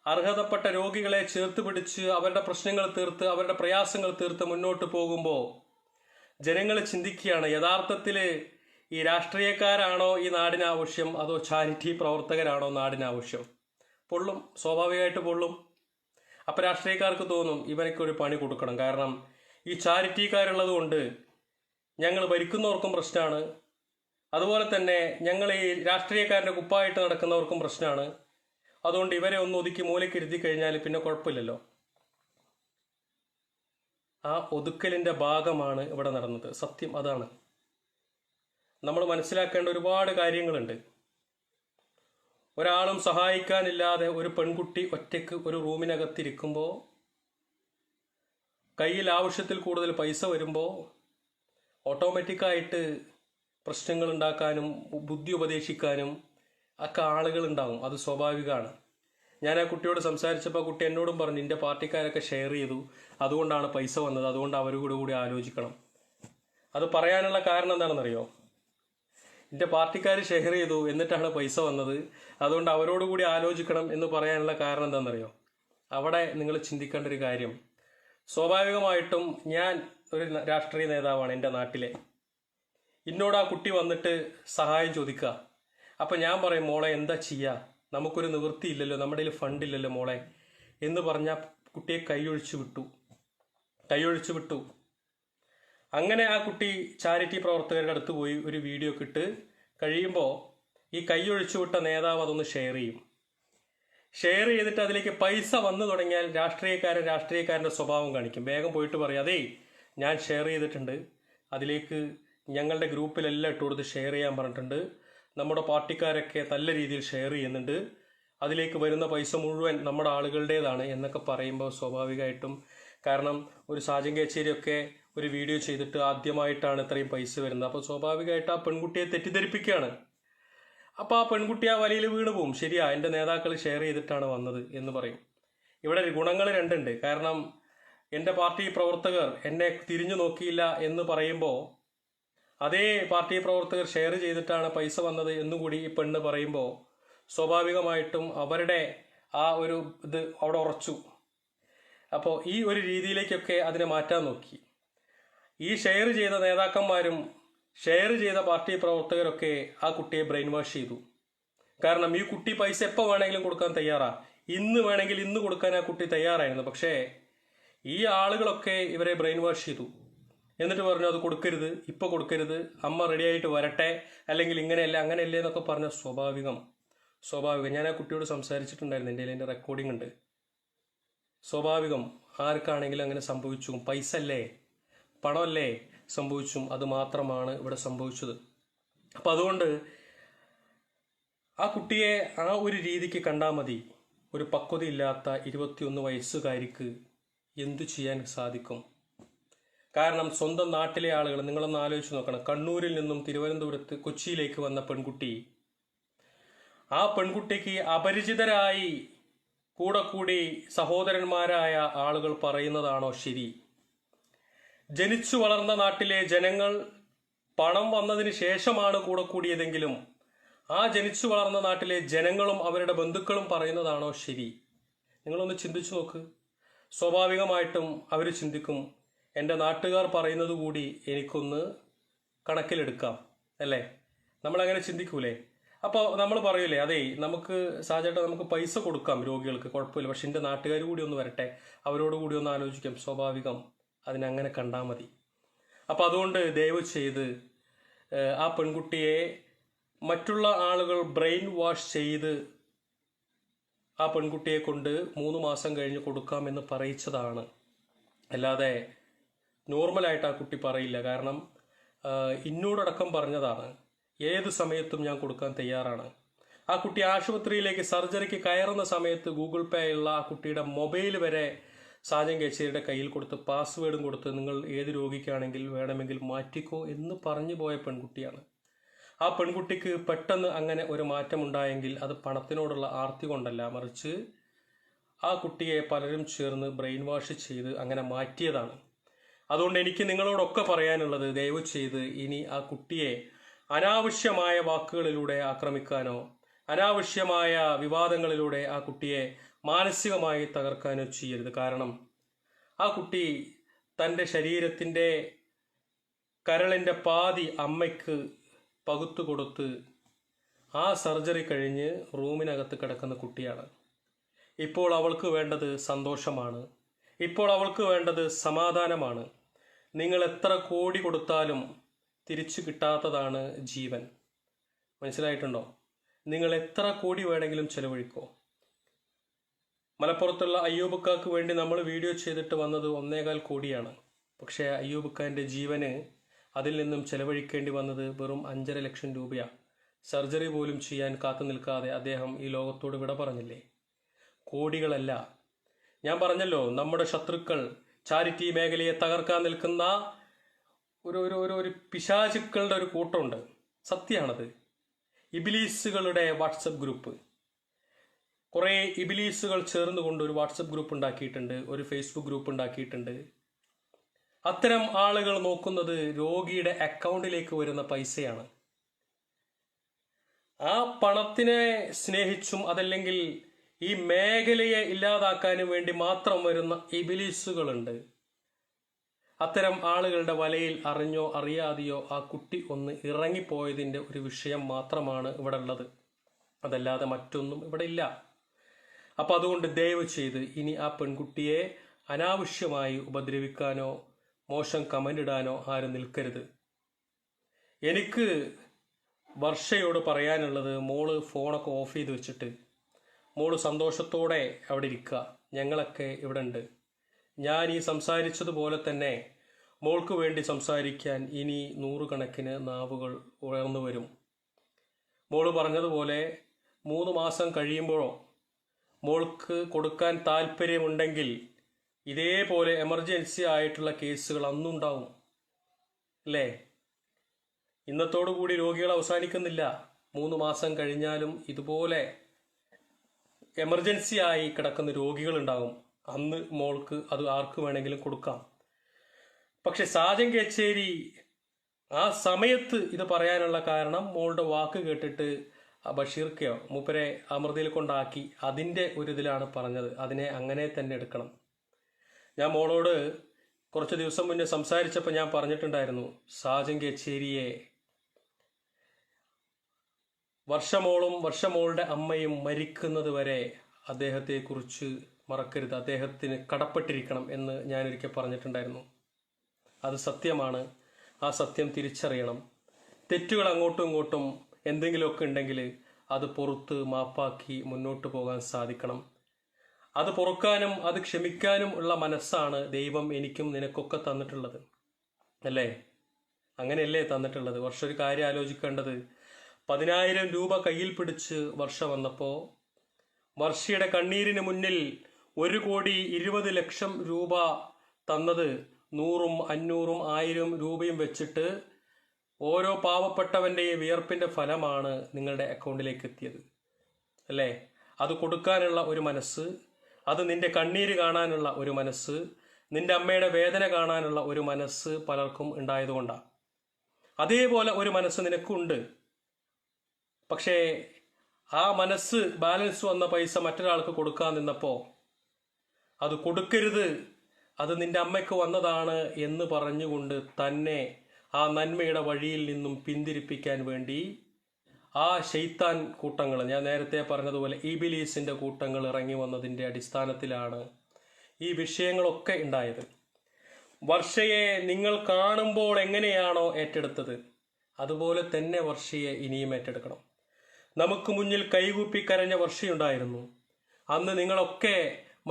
അർഹതപ്പെട്ട രോഗികളെ ചേർത്ത് പിടിച്ച് അവരുടെ പ്രശ്നങ്ങൾ തീർത്ത് അവരുടെ പ്രയാസങ്ങൾ തീർത്ത് മുന്നോട്ട് പോകുമ്പോൾ ജനങ്ങൾ ചിന്തിക്കുകയാണ്, യഥാർത്ഥത്തിൽ ഈ രാഷ്ട്രീയക്കാരാണോ ഈ നാടിന് ആവശ്യം, അതോ ചാരിറ്റി പ്രവർത്തകരാണോ നാടിന് ആവശ്യം? പൊള്ളും, സ്വാഭാവികമായിട്ട് പൊള്ളും. അപ്പം രാഷ്ട്രീയക്കാർക്ക് തോന്നും ഇവനൊക്കെ ഒരു പണി കൊടുക്കണം, കാരണം ഈ ചാരിറ്റിക്കാരുള്ളത് കൊണ്ട് ഞങ്ങൾ ഭരിക്കുന്നവർക്കും പ്രശ്നമാണ്, അതുപോലെ തന്നെ ഞങ്ങൾ ഈ രാഷ്ട്രീയക്കാരൻ്റെ കുപ്പായിട്ട് നടക്കുന്നവർക്കും പ്രശ്നമാണ്, അതുകൊണ്ട് ഇവരെ ഒന്ന് ഒതുക്കി മൂലയ്ക്ക് ഇരുത്തി കഴിഞ്ഞാൽ പിന്നെ കുഴപ്പമില്ലല്ലോ. ആ ഒതുക്കലിൻ്റെ ഭാഗമാണ് ഇവിടെ നടന്നത്. സത്യം അതാണ്. നമ്മൾ മനസ്സിലാക്കേണ്ട ഒരുപാട് കാര്യങ്ങളുണ്ട്. ഒരാളും സഹായിക്കാനില്ലാതെ ഒരു പെൺകുട്ടി ഒറ്റയ്ക്ക് ഒരു റൂമിനകത്തിരിക്കുമ്പോൾ, കയ്യിൽ ആവശ്യത്തിൽ കൂടുതൽ പൈസ വരുമ്പോൾ ഓട്ടോമാറ്റിക്കായിട്ട് പ്രശ്നങ്ങൾ ഉണ്ടാക്കാനും ബുദ്ധി ഉപദേശിക്കാനും ഒക്കെ ആളുകളുണ്ടാവും. അത് സ്വാഭാവികമാണ്. ഞാൻ ആ കുട്ടിയോട് സംസാരിച്ചപ്പോൾ കുട്ടി എന്നോടും പറഞ്ഞു, എൻ്റെ പാർട്ടിക്കാരൊക്കെ ഷെയർ ചെയ്തു, അതുകൊണ്ടാണ് പൈസ വന്നത്, അതുകൊണ്ട് അവരോട് കൂടി ആലോചിക്കണം. അത് പറയാനുള്ള കാരണം എന്താണെന്നറിയോ? എൻ്റെ പാർട്ടിക്കാർ ഷെയർ ചെയ്തു എന്നിട്ടാണ് പൈസ വന്നത്, അതുകൊണ്ട് അവരോട് കൂടി ആലോചിക്കണം എന്ന് പറയാനുള്ള കാരണം എന്താണെന്നറിയോ? അവിടെ നിങ്ങൾ ചിന്തിക്കേണ്ട ഒരു കാര്യം, സ്വാഭാവികമായിട്ടും ഞാൻ ഒരു രാഷ്ട്രീയ നേതാവാണ് എൻ്റെ നാട്ടിലെ. എന്നോട് ആ കുട്ടി വന്നിട്ട് സഹായം ചോദിക്കുക. അപ്പം ഞാൻ പറയും, മോളെ എന്താ ചെയ്യുക, നമുക്കൊരു നിവൃത്തിയില്ലല്ലോ, നമ്മുടെ കയ്യിൽ ഫണ്ടില്ലല്ലോ മോളെ എന്ന് പറഞ്ഞാൽ കുട്ടിയെ കൈയൊഴിച്ചു വിട്ടു. അങ്ങനെ ആ കുട്ടി ചാരിറ്റി പ്രവർത്തകരുടെ അടുത്ത് പോയി ഒരു വീഡിയോ ഒക്കെ ഇട്ട് കഴിയുമ്പോൾ ഈ കൈയൊഴിച്ചു വിട്ട നേതാവ് അതൊന്ന് ഷെയർ ചെയ്യും. ഷെയർ ചെയ്തിട്ട് അതിലേക്ക് പൈസ വന്നു തുടങ്ങിയാൽ രാഷ്ട്രീയക്കാരൻ്റെ സ്വഭാവം കാണിക്കും. വേഗം പോയിട്ട് പറയും, അതേ ഞാൻ ഷെയർ ചെയ്തിട്ടുണ്ട്, അതിലേക്ക് ഞങ്ങളുടെ ഗ്രൂപ്പിലെല്ലാം ഇട്ട് കൊടുത്ത് ഷെയർ ചെയ്യാൻ പറഞ്ഞിട്ടുണ്ട്, നമ്മുടെ പാർട്ടിക്കാരൊക്കെ നല്ല രീതിയിൽ ഷെയർ ചെയ്യുന്നുണ്ട്, അതിലേക്ക് വരുന്ന പൈസ മുഴുവൻ നമ്മുടെ ആളുകളുടേതാണ് എന്നൊക്കെ പറയുമ്പോൾ സ്വാഭാവികമായിട്ടും, കാരണം ഒരു സാജൻ കേച്ചേരിയൊക്കെ ഒരു വീഡിയോ ചെയ്തിട്ട് ആദ്യമായിട്ടാണ് ഇത്രയും പൈസ വരുന്നത്, അപ്പോൾ സ്വാഭാവികമായിട്ട് ആ പെൺകുട്ടിയെ തെറ്റിദ്ധരിപ്പിക്കുകയാണ്. അപ്പോൾ ആ പെൺകുട്ടി ആ വലയിൽ വീണ് പോവും. ശരിയാ, എൻ്റെ നേതാക്കൾ ഷെയർ ചെയ്തിട്ടാണ് വന്നത് എന്ന് പറയും. ഇവിടെ ഗുണങ്ങൾ രണ്ടുണ്ട്. കാരണം എൻ്റെ പാർട്ടി പ്രവർത്തകർ എന്നെ തിരിഞ്ഞു നോക്കിയില്ല എന്ന് പറയുമ്പോൾ അതേ പാർട്ടി പ്രവർത്തകർ ഷെയർ ചെയ്തിട്ടാണ് പൈസ വന്നത് എന്നുകൂടി ഈ പെണ്ണ് പറയുമ്പോൾ സ്വാഭാവികമായിട്ടും അവരുടെ ആ ഒരു ഇത് അവിടെ ഉറച്ചു. അപ്പോൾ ഈ ഒരു രീതിയിലേക്കൊക്കെ അതിനെ മാറ്റാൻ നോക്കി. ഈ ഷെയർ ചെയ്ത നേതാക്കന്മാരും ഷെയർ ചെയ്ത പാർട്ടി പ്രവർത്തകരൊക്കെ ആ കുട്ടിയെ ബ്രെയിൻ വാഷ് ചെയ്തു. കാരണം ഈ കുട്ടി പൈസ എപ്പോൾ വേണമെങ്കിലും കൊടുക്കാൻ തയ്യാറാ, ഇന്ന് വേണമെങ്കിൽ ഇന്ന് കൊടുക്കാൻ ആ കുട്ടി തയ്യാറായിരുന്നു. പക്ഷേ ഈ ആളുകളൊക്കെ ഇവരെ ബ്രെയിൻ വാഷ് ചെയ്തു. എന്നിട്ട് പറഞ്ഞു അത് കൊടുക്കരുത്, ഇപ്പൊ കൊടുക്കരുത്, അമ്മ റെഡി ആയിട്ട് വരട്ടെ, അല്ലെങ്കിൽ ഇങ്ങനെയല്ല അങ്ങനെയല്ലേ എന്നൊക്കെ പറഞ്ഞ സ്വാഭാവികം. ഞാൻ ആ കുട്ടിയോട് സംസാരിച്ചിട്ടുണ്ടായിരുന്നു, എൻ്റെ റെക്കോർഡിംഗ് ഉണ്ട്. സ്വാഭാവികം, ആർക്കാണെങ്കിലും അങ്ങനെ സംഭവിച്ചു. പൈസ അല്ലേ, പണമല്ലേ സംഭവിച്ചു. അത് മാത്രമാണ് ഇവിടെ സംഭവിച്ചത്. അപ്പം അതുകൊണ്ട് ആ കുട്ടിയെ ആ ഒരു രീതിക്ക് കണ്ടാൽ മതി. ഒരു പക്വതയില്ലാത്ത 21 വയസ്സുകാരിക്ക് എന്തു ചെയ്യാൻ സാധിക്കും? കാരണം സ്വന്തം നാട്ടിലെ ആളുകൾ, നിങ്ങളൊന്ന് ആലോചിച്ച് നോക്കണം. കണ്ണൂരിൽ നിന്നും തിരുവനന്തപുരത്ത് കൊച്ചിയിലേക്ക് വന്ന പെൺകുട്ടി, ആ പെൺകുട്ടിക്ക് അപരിചിതരായി കൂടെ കൂടി സഹോദരന്മാരായ ആളുകൾ പറയുന്നതാണോ ശരി? ജനിച്ചു വളർന്ന നാട്ടിലെ ജനങ്ങൾ പണം വന്നതിന് ശേഷമാണ് കൂടെ കൂടിയതെങ്കിലും ആ ജനിച്ചു വളർന്ന നാട്ടിലെ ജനങ്ങളും അവരുടെ ബന്ധുക്കളും പറയുന്നതാണോ ശരി? നിങ്ങളൊന്ന് ചിന്തിച്ചു നോക്ക്. സ്വാഭാവികമായിട്ടും അവർ ചിന്തിക്കും, എൻ്റെ നാട്ടുകാർ പറയുന്നത് കൂടി എനിക്കൊന്ന് കണക്കിലെടുക്കാം, അല്ലേ? നമ്മളങ്ങനെ ചിന്തിക്കൂലേ? അപ്പോൾ നമ്മൾ പറയൂലേ, അതേ നമുക്ക് നമുക്ക് പൈസ കൊടുക്കാം രോഗികൾക്ക്, കുഴപ്പമില്ല, പക്ഷെ എൻ്റെ നാട്ടുകാർ കൂടി ഒന്ന് വരട്ടെ, അവരോട് കൂടി ഒന്ന് ആലോചിക്കാം. സ്വാഭാവികം, അതിനങ്ങനെ കണ്ടാൽ മതി. അപ്പം അതുകൊണ്ട് ദയവ് ചെയ്ത് ആ പെൺകുട്ടിയെ മറ്റുള്ള ആളുകൾ ബ്രെയിൻ വാഷ് ചെയ്ത് ആ പെൺകുട്ടിയെ കൊണ്ട് 3 മാസം കഴിഞ്ഞ് കൊടുക്കാമെന്ന് പറയിച്ചതാണ്. അല്ലാതെ നോർമലായിട്ട് ആ കുട്ടി പറയില്ല. കാരണം എന്നോടടക്കം പറഞ്ഞതാണ്, ഏത് സമയത്തും ഞാൻ കൊടുക്കാൻ തയ്യാറാണ്. ആ കുട്ടി ആശുപത്രിയിലേക്ക് സർജറിക്ക് കയറുന്ന സമയത്ത് ഗൂഗിൾ പേ ഉള്ള ആ കുട്ടിയുടെ മൊബൈൽ വരെ സാജൻ കേച്ചേരിയുടെ കയ്യിൽ കൊടുത്ത് പാസ്വേഡും കൊടുത്ത് നിങ്ങൾ ഏത് രോഗിക്കാണെങ്കിൽ വേണമെങ്കിൽ മാറ്റിക്കോ എന്ന് പറഞ്ഞു പോയ പെൺകുട്ടിയാണ്. ആ പെൺകുട്ടിക്ക് പെട്ടെന്ന് അങ്ങനെ ഒരു മാറ്റമുണ്ടായെങ്കിൽ അത് പണത്തിനോടുള്ള ആർത്തി കൊണ്ടല്ല, മറിച്ച് ആ കുട്ടിയെ പലരും ചേർന്ന് ബ്രെയിൻ വാഷ് ചെയ്ത് അങ്ങനെ മാറ്റിയതാണ്. അതുകൊണ്ട് എനിക്ക് നിങ്ങളോടൊക്കെ പറയാനുള്ളത്, ദയവ് ചെയ്ത് ഇനി ആ കുട്ടിയെ അനാവശ്യമായ വാക്കുകളിലൂടെ ആക്രമിക്കാനോ അനാവശ്യമായ വിവാദങ്ങളിലൂടെ ആ കുട്ടിയെ മാനസികമായി തകർക്കാനോ ചെയ്യരുത്. കാരണം ആ കുട്ടി തൻ്റെ ശരീരത്തിൻ്റെ കരളിൻ്റെ പാതി അമ്മയ്ക്ക് പകുത്തു കൊടുത്ത് ആ സർജറി കഴിഞ്ഞ് റൂമിനകത്ത് കിടക്കുന്ന കുട്ടിയാണ്. ഇപ്പോൾ അവൾക്ക് വേണ്ടത് സന്തോഷമാണ്. ഇപ്പോൾ അവൾക്ക് വേണ്ടത് സമാധാനമാണ്. നിങ്ങൾ എത്ര കോടി കൊടുത്താലും തിരിച്ചു കിട്ടാത്തതാണ് ജീവൻ. മനസ്സിലായിട്ടുണ്ടോ? നിങ്ങൾ എത്ര കോടി വേണമെങ്കിലും ചെലവഴിക്കോ. മലപ്പുറത്തുള്ള അയ്യൂബക്കാക്ക് വേണ്ടി നമ്മൾ വീഡിയോ ചെയ്തിട്ട് വന്നത് 1.25 കോടിയാണ്. പക്ഷേ അയ്യൂബക്കാൻ്റെ ജീവന് അതിൽ നിന്നും ചെലവഴിക്കേണ്ടി വന്നത് വെറും 5.5 ലക്ഷം രൂപയാണ്. സർജറി പോലും ചെയ്യാൻ കാത്തു നിൽക്കാതെ അദ്ദേഹം ഈ ലോകത്തോട് വിട പറഞ്ഞില്ലേ. കോടികളല്ല. ഞാൻ പറഞ്ഞല്ലോ, നമ്മുടെ ശത്രുക്കൾ ചാരിറ്റി മേഖലയെ തകർക്കാൻ നിൽക്കുന്ന ഒരു പിശാചുക്കളുടെ ഒരു കൂട്ടമുണ്ട്. സത്യമാണത്. ഇബിലീസുകളുടെ വാട്സപ്പ് ഗ്രൂപ്പ്, കുറേ ഇബിലീസുകൾ ചേർന്നുകൊണ്ട് ഒരു വാട്സപ്പ് ഗ്രൂപ്പ് ഉണ്ടാക്കിയിട്ടുണ്ട്, ഒരു ഫേസ്ബുക്ക് ഗ്രൂപ്പ് ഉണ്ടാക്കിയിട്ടുണ്ട്. അത്തരം ആളുകൾ നോക്കുന്നത് രോഗിയുടെ അക്കൗണ്ടിലേക്ക് വരുന്ന പൈസയാണ്. ആ പണത്തിനെ സ്നേഹിച്ചും അതല്ലെങ്കിൽ ഈ മേഖലയെ ഇല്ലാതാക്കാനും വേണ്ടി മാത്രം വരുന്ന ഇബിലീസുകളുണ്ട്. അത്തരം ആളുകളുടെ വലയിൽ അറിഞ്ഞോ അറിയാതെയോ ആ കുട്ടി ഒന്ന് ഇറങ്ങിപ്പോയതിൻ്റെ ഒരു വിഷയം മാത്രമാണ് ഇവിടെ ഉള്ളത്. അതല്ലാതെ മറ്റൊന്നും ഇവിടെ ഇല്ല. അപ്പം അതുകൊണ്ട് ദയവ് ചെയ്ത് ഇനി ആ പെൺകുട്ടിയെ അനാവശ്യമായി ഉപദ്രവിക്കാനോ മോശം കമൻ്റ് ഇടാനോ ആരും നിൽക്കരുത്. എനിക്ക് വർഷയോട് പറയാനുള്ളത്, മോള് ഫോണൊക്കെ ഓഫ് ചെയ്ത് വെച്ചിട്ട് മോള് സന്തോഷത്തോടെ അവിടെ ഇരിക്കുക. ഞങ്ങളൊക്കെ ഇവിടെ ഉണ്ട്. ഞാൻ ഈ സംസാരിച്ചതുപോലെ തന്നെ മോൾക്ക് വേണ്ടി സംസാരിക്കാൻ ഇനി നൂറുകണക്കിന് നാവുകൾ ഉയർന്നു വരും. മോള് പറഞ്ഞതുപോലെ 3 മാസം കഴിയുമ്പോഴോ മോൾക്ക് കൊടുക്കാൻ താല്പര്യമുണ്ടെങ്കിൽ ഇതേപോലെ എമർജൻസി ആയിട്ടുള്ള കേസുകൾ അന്നുണ്ടാവും അല്ലേ? ഇന്നത്തോടു കൂടി രോഗികൾ അവസാനിക്കുന്നില്ല. 3 മാസം കഴിഞ്ഞാലും ഇതുപോലെ എമർജൻസി ആയി കിടക്കുന്ന രോഗികളുണ്ടാകും. അന്ന് മോൾക്ക് അത് ആർക്ക് വേണമെങ്കിലും കൊടുക്കാം. പക്ഷെ സാജൻ കേച്ചേരി ആ സമയത്ത് ഇത് പറയാനുള്ള കാരണം മോളുടെ വാക്ക് കേട്ടിട്ട് ബഷീർക്കയോ മൂപ്പരെ അമൃതയിൽ കൊണ്ടാക്കി അതിൻ്റെ ഒരു ഇതിലാണ് പറഞ്ഞത്. അതിനെ അങ്ങനെ തന്നെ എടുക്കണം. ഞാൻ മോളോട് കുറച്ച് ദിവസം മുന്നേ സംസാരിച്ചപ്പോൾ ഞാൻ പറഞ്ഞിട്ടുണ്ടായിരുന്നു, സാജൻ കേച്ചേരിയെ വർഷമോളുടെ അമ്മയും മരിക്കുന്നത് വരെ അദ്ദേഹത്തെക്കുറിച്ച് മറക്കരുത്, അദ്ദേഹത്തിന് കടപ്പെട്ടിരിക്കണം എന്ന് ഞാനൊരിക്കൽ പറഞ്ഞിട്ടുണ്ടായിരുന്നു. അത് സത്യമാണ്. ആ സത്യം തിരിച്ചറിയണം. തെറ്റുകൾ അങ്ങോട്ടും ഇങ്ങോട്ടും എന്തെങ്കിലുമൊക്കെ ഉണ്ടെങ്കിൽ അത് പുറത്ത് മാപ്പാക്കി മുന്നോട്ട് പോകാൻ സാധിക്കണം. അത് പൊറുക്കാനും അത് ക്ഷമിക്കാനും ഉള്ള മനസ്സാണ് ദൈവം എനിക്കും നിനക്കൊക്കെ തന്നിട്ടുള്ളത് അല്ലേ? അങ്ങനെയല്ലേ തന്നിട്ടുള്ളത്? വർഷം ഒരു കാര്യം ആലോചിക്കേണ്ടത്, 10,000 രൂപ കയ്യിൽ പിടിച്ച് വർഷ വന്നപ്പോൾ വർഷയുടെ കണ്ണീരിന് മുന്നിൽ 1,20,00,000 രൂപ തന്നത് 100ഉം 500ഉം 1000 രൂപയും വെച്ചിട്ട് ഓരോ പാവപ്പെട്ടവൻ്റെയും വിയർപ്പിൻ്റെ ഫലമാണ് നിങ്ങളുടെ അക്കൗണ്ടിലേക്ക് എത്തിയത് അല്ലേ? അത് കൊടുക്കാനുള്ള ഒരു മനസ്സ്, അത് നിന്റെ കണ്ണീര് കാണാനുള്ള ഒരു മനസ്സ്, നിന്റെ അമ്മയുടെ വേദന കാണാനുള്ള ഒരു മനസ്സ് പലർക്കും ഉണ്ടായതുകൊണ്ടാണ്. അതേപോലെ ഒരു മനസ്സ് നിനക്കുണ്ട്. പക്ഷേ ആ മനസ്സ് ബാലൻസ് വന്ന പൈസ മറ്റൊരാൾക്ക് കൊടുക്കാൻ നിന്നപ്പോൾ അത് കൊടുക്കരുത്, അത് നിന്റെ അമ്മയ്ക്ക് വന്നതാണ് എന്ന് പറഞ്ഞുകൊണ്ട് തന്നെ ആ നന്മയുടെ വഴിയിൽ നിന്നും പിന്തിരിപ്പിക്കാൻ വേണ്ടി ആ ശൈത്താൻ കൂട്ടങ്ങൾ, ഞാൻ നേരത്തെ പറഞ്ഞതുപോലെ ഇബിലീസിന്റെ കൂട്ടങ്ങൾ ഇറങ്ങി വന്നതിൻ്റെ അടിസ്ഥാനത്തിലാണ് ഈ വിഷയങ്ങളൊക്കെ ഉണ്ടായത്. വർഷയെ നിങ്ങൾ കാണുമ്പോൾ എങ്ങനെയാണോ ഏറ്റെടുത്തത് അതുപോലെ തന്നെ വർഷയെ ഇനിയും ഏറ്റെടുക്കണം. നമുക്ക് മുന്നിൽ കൈകൂപ്പി കരഞ്ഞ വർഷയുണ്ടായിരുന്നു. അന്ന് നിങ്ങളൊക്കെ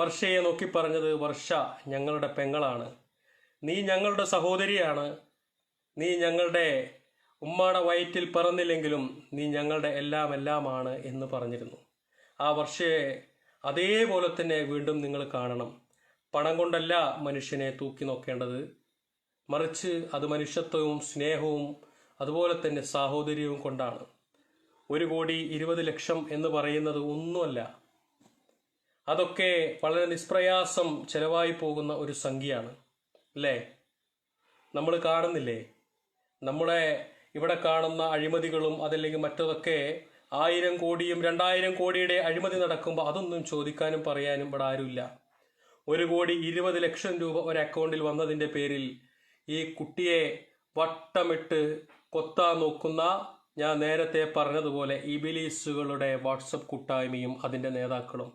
വർഷയെ നോക്കി പറഞ്ഞത്, വർഷ ഞങ്ങളുടെ പെങ്ങളാണ്, നീ ഞങ്ങളുടെ സഹോദരിയാണ്, നീ ഞങ്ങളുടെ ഉമ്മാടെ വയറ്റിൽ പിറന്നില്ലെങ്കിലും നീ ഞങ്ങളുടെ എല്ലാമാണ് എന്ന് പറഞ്ഞിരുന്നു. ആ വർഷയെ അതേപോലെ തന്നെ വീണ്ടും നിങ്ങൾ കാണണം. പണം കൊണ്ടല്ല മനുഷ്യനെ തൂക്കി നോക്കേണ്ടത്, മറിച്ച് അത് മനുഷ്യത്വവും സ്നേഹവും അതുപോലെ തന്നെ സാഹോദര്യവും കൊണ്ടാണ്. 1,20,00,000 എന്ന് പറയുന്നത് ഒന്നുമല്ല. അതൊക്കെ വളരെ നിഷ്പ്രയാസം ചെലവായി പോകുന്ന ഒരു സംഖ്യയാണ് അല്ലേ? നമ്മൾ കാണുന്നില്ലേ, നമ്മളെ ഇവിടെ കാണുന്ന അഴിമതികളും അതല്ലെങ്കിൽ മറ്റതൊക്കെ 1000 കോടിയും 2000 കോടിയുടെ അഴിമതി നടക്കുമ്പോൾ അതൊന്നും ചോദിക്കാനും പറയാനും ഇവിടെ ആരുമില്ല. 1,20,00,000 രൂപ ഒരു അക്കൗണ്ടിൽ വന്നതിൻ്റെ പേരിൽ ഈ കുട്ടിയെ വട്ടമിട്ട് കൊത്താൻ നോക്കുന്ന, ഞാൻ നേരത്തെ പറഞ്ഞതുപോലെ ഇബിലീസുകളുടെ വാട്സപ്പ് കൂട്ടായ്മയും അതിൻ്റെ നേതാക്കളും.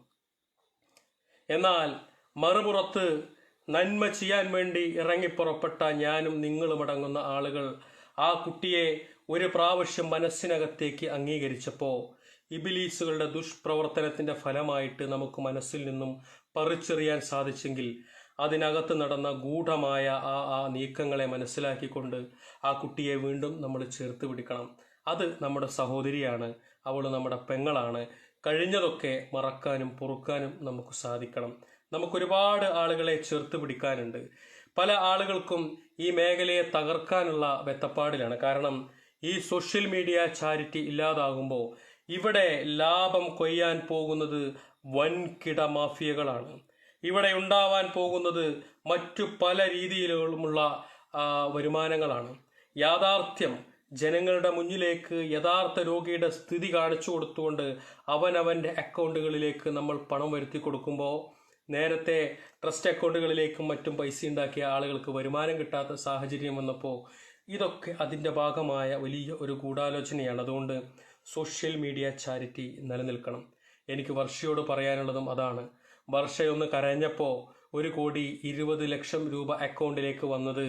എന്നാൽ മറുപുറത്ത് നന്മ ചെയ്യാൻ വേണ്ടി ഇറങ്ങിപ്പുറപ്പെട്ട ഞാനും നിങ്ങളും അടങ്ങുന്ന ആളുകൾ ആ കുട്ടിയെ ഒരു പ്രാവശ്യം മനസ്സിനകത്തേക്ക് അംഗീകരിച്ചപ്പോൾ ഇബിലീസുകളുടെ ദുഷ്പ്രവർത്തനത്തിന്റെ ഫലമായിട്ട് നമുക്ക് മനസ്സിൽ നിന്നും പറിച്ചെറിയാൻ സാധിച്ചെങ്കിൽ അതിനകത്ത് നടന്ന ഗൂഢമായ ആ നീക്കങ്ങളെ മനസ്സിലാക്കിക്കൊണ്ട് ആ കുട്ടിയെ വീണ്ടും നമ്മൾ ചേർത്ത് പിടിക്കണം. അത് നമ്മുടെ സഹോദരിയാണ്, അവൾ നമ്മുടെ പെങ്ങളാണ്. കഴിഞ്ഞതൊക്കെ മറക്കാനും പൊറുക്കാനും നമുക്ക് സാധിക്കണം. നമുക്കൊരുപാട് ആളുകളെ ചേർത്ത് പിടിക്കാനുണ്ട്. പല ആളുകൾക്കും ഈ മേഖലയെ തകർക്കാനുള്ള വെത്തപ്പാടിലാണ്. കാരണം ഈ സോഷ്യൽ മീഡിയ ചാരിറ്റി ഇല്ലാതാകുമ്പോൾ ഇവിടെ ലാഭം കൊയ്യാൻ പോകുന്നത് വൻകിട മാഫിയകളാണ്. ഇവിടെ ഉണ്ടാവാൻ പോകുന്നത് മറ്റു പല രീതിയിലുമുള്ള വരുമാനങ്ങളാണ്. യാഥാർത്ഥ്യം ജനങ്ങളുടെ മുന്നിലേക്ക് യഥാർത്ഥ രോഗിയുടെ സ്ഥിതി കാണിച്ചു കൊടുത്തുകൊണ്ട് അവനവൻ്റെ അക്കൗണ്ടുകളിലേക്ക് നമ്മൾ പണം വരുത്തി കൊടുക്കുമ്പോൾ നേരത്തെ ട്രസ്റ്റ് അക്കൗണ്ടുകളിലേക്കും മറ്റും പൈസ ഉണ്ടാക്കിയ ആളുകൾക്ക് വരുമാനം കിട്ടാത്ത സാഹചര്യം വന്നപ്പോൾ ഇതൊക്കെ അതിൻ്റെ ഭാഗമായ വലിയ ഒരു ഗൂഢാലോചനയാണ്. അതുകൊണ്ട് സോഷ്യൽ മീഡിയ ചാരിറ്റി നിലനിൽക്കണം. എനിക്ക് വർഷയോട് പറയാനുള്ളതും അതാണ്. വർഷയൊന്ന് കരഞ്ഞപ്പോൾ 1,20,00,000 രൂപ അക്കൗണ്ടിലേക്ക് വന്നത്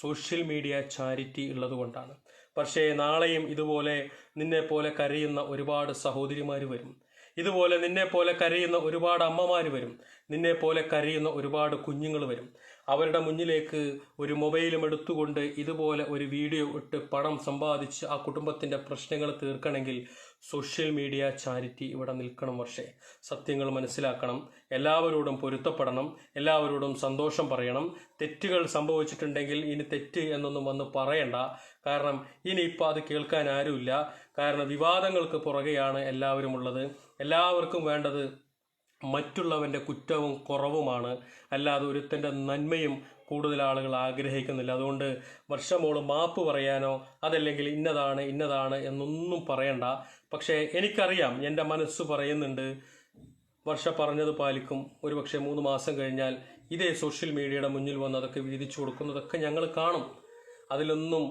സോഷ്യൽ മീഡിയ ചാരിറ്റി ഉള്ളത് കൊണ്ടാണ്. പക്ഷേ നാളെയും ഇതുപോലെ നിന്നെപ്പോലെ കരയുന്ന ഒരുപാട് സഹോദരിമാർ വരും. ഇതുപോലെ നിന്നെപ്പോലെ കരയുന്ന ഒരുപാട് അമ്മമാർ വരും. നിന്നെപ്പോലെ കരയുന്ന ഒരുപാട് കുഞ്ഞുങ്ങൾ വരും. അവരുടെ മുന്നിലേക്ക് ഒരു മൊബൈലും എടുത്തുകൊണ്ട് ഇതുപോലെ ഒരു വീഡിയോ ഇട്ട് പണം സമ്പാദിച്ച് ആ കുടുംബത്തിൻ്റെ പ്രശ്നങ്ങൾ തീർക്കണമെങ്കിൽ സോഷ്യൽ മീഡിയ ചാരിറ്റി ഇവിടെ നിൽക്കണം. പക്ഷേ സത്യങ്ങൾ മനസ്സിലാക്കണം, എല്ലാവരോടും പൊരുത്തപ്പെടണം, എല്ലാവരോടും സന്തോഷം പറയണം. തെറ്റുകൾ സംഭവിച്ചിട്ടുണ്ടെങ്കിൽ ഇനി തെറ്റ് എന്നൊന്നും വന്ന് പറയണ്ട. കാരണം ഇനിയിപ്പോൾ അത് കേൾക്കാൻ ആരുമില്ല. കാരണം വിവാദങ്ങൾക്ക് പുറകെയാണ് എല്ലാവരും ഉള്ളത്. എല്ലാവർക്കും വേണ്ടത് മറ്റുള്ളവൻ്റെ കുറ്റവും കുറവുമാണ്, അല്ലാതെ ഒരുത്തൻ്റെ നന്മയും കൂടുതൽ ആളുകൾ ആഗ്രഹിക്കുന്നില്ല. അതുകൊണ്ട് വർഷമോള് മാപ്പ് പറയാനോ അതല്ലെങ്കിൽ ഇന്നതാണ് എന്നൊന്നും പറയണ്ട. പക്ഷേ എനിക്കറിയാം, എൻ്റെ മനസ്സ് പറയുന്നുണ്ട്, വർഷ പറഞ്ഞത് പാലിക്കും. ഒരുപക്ഷെ 3 മാസം കഴിഞ്ഞാൽ ഇതേ സോഷ്യൽ മീഡിയയുടെ മുന്നിൽ വന്ന് അതൊക്കെ വീതിച്ചു കൊടുക്കുന്നതൊക്കെ ഞങ്ങൾ കാണും. അതിലൊന്നും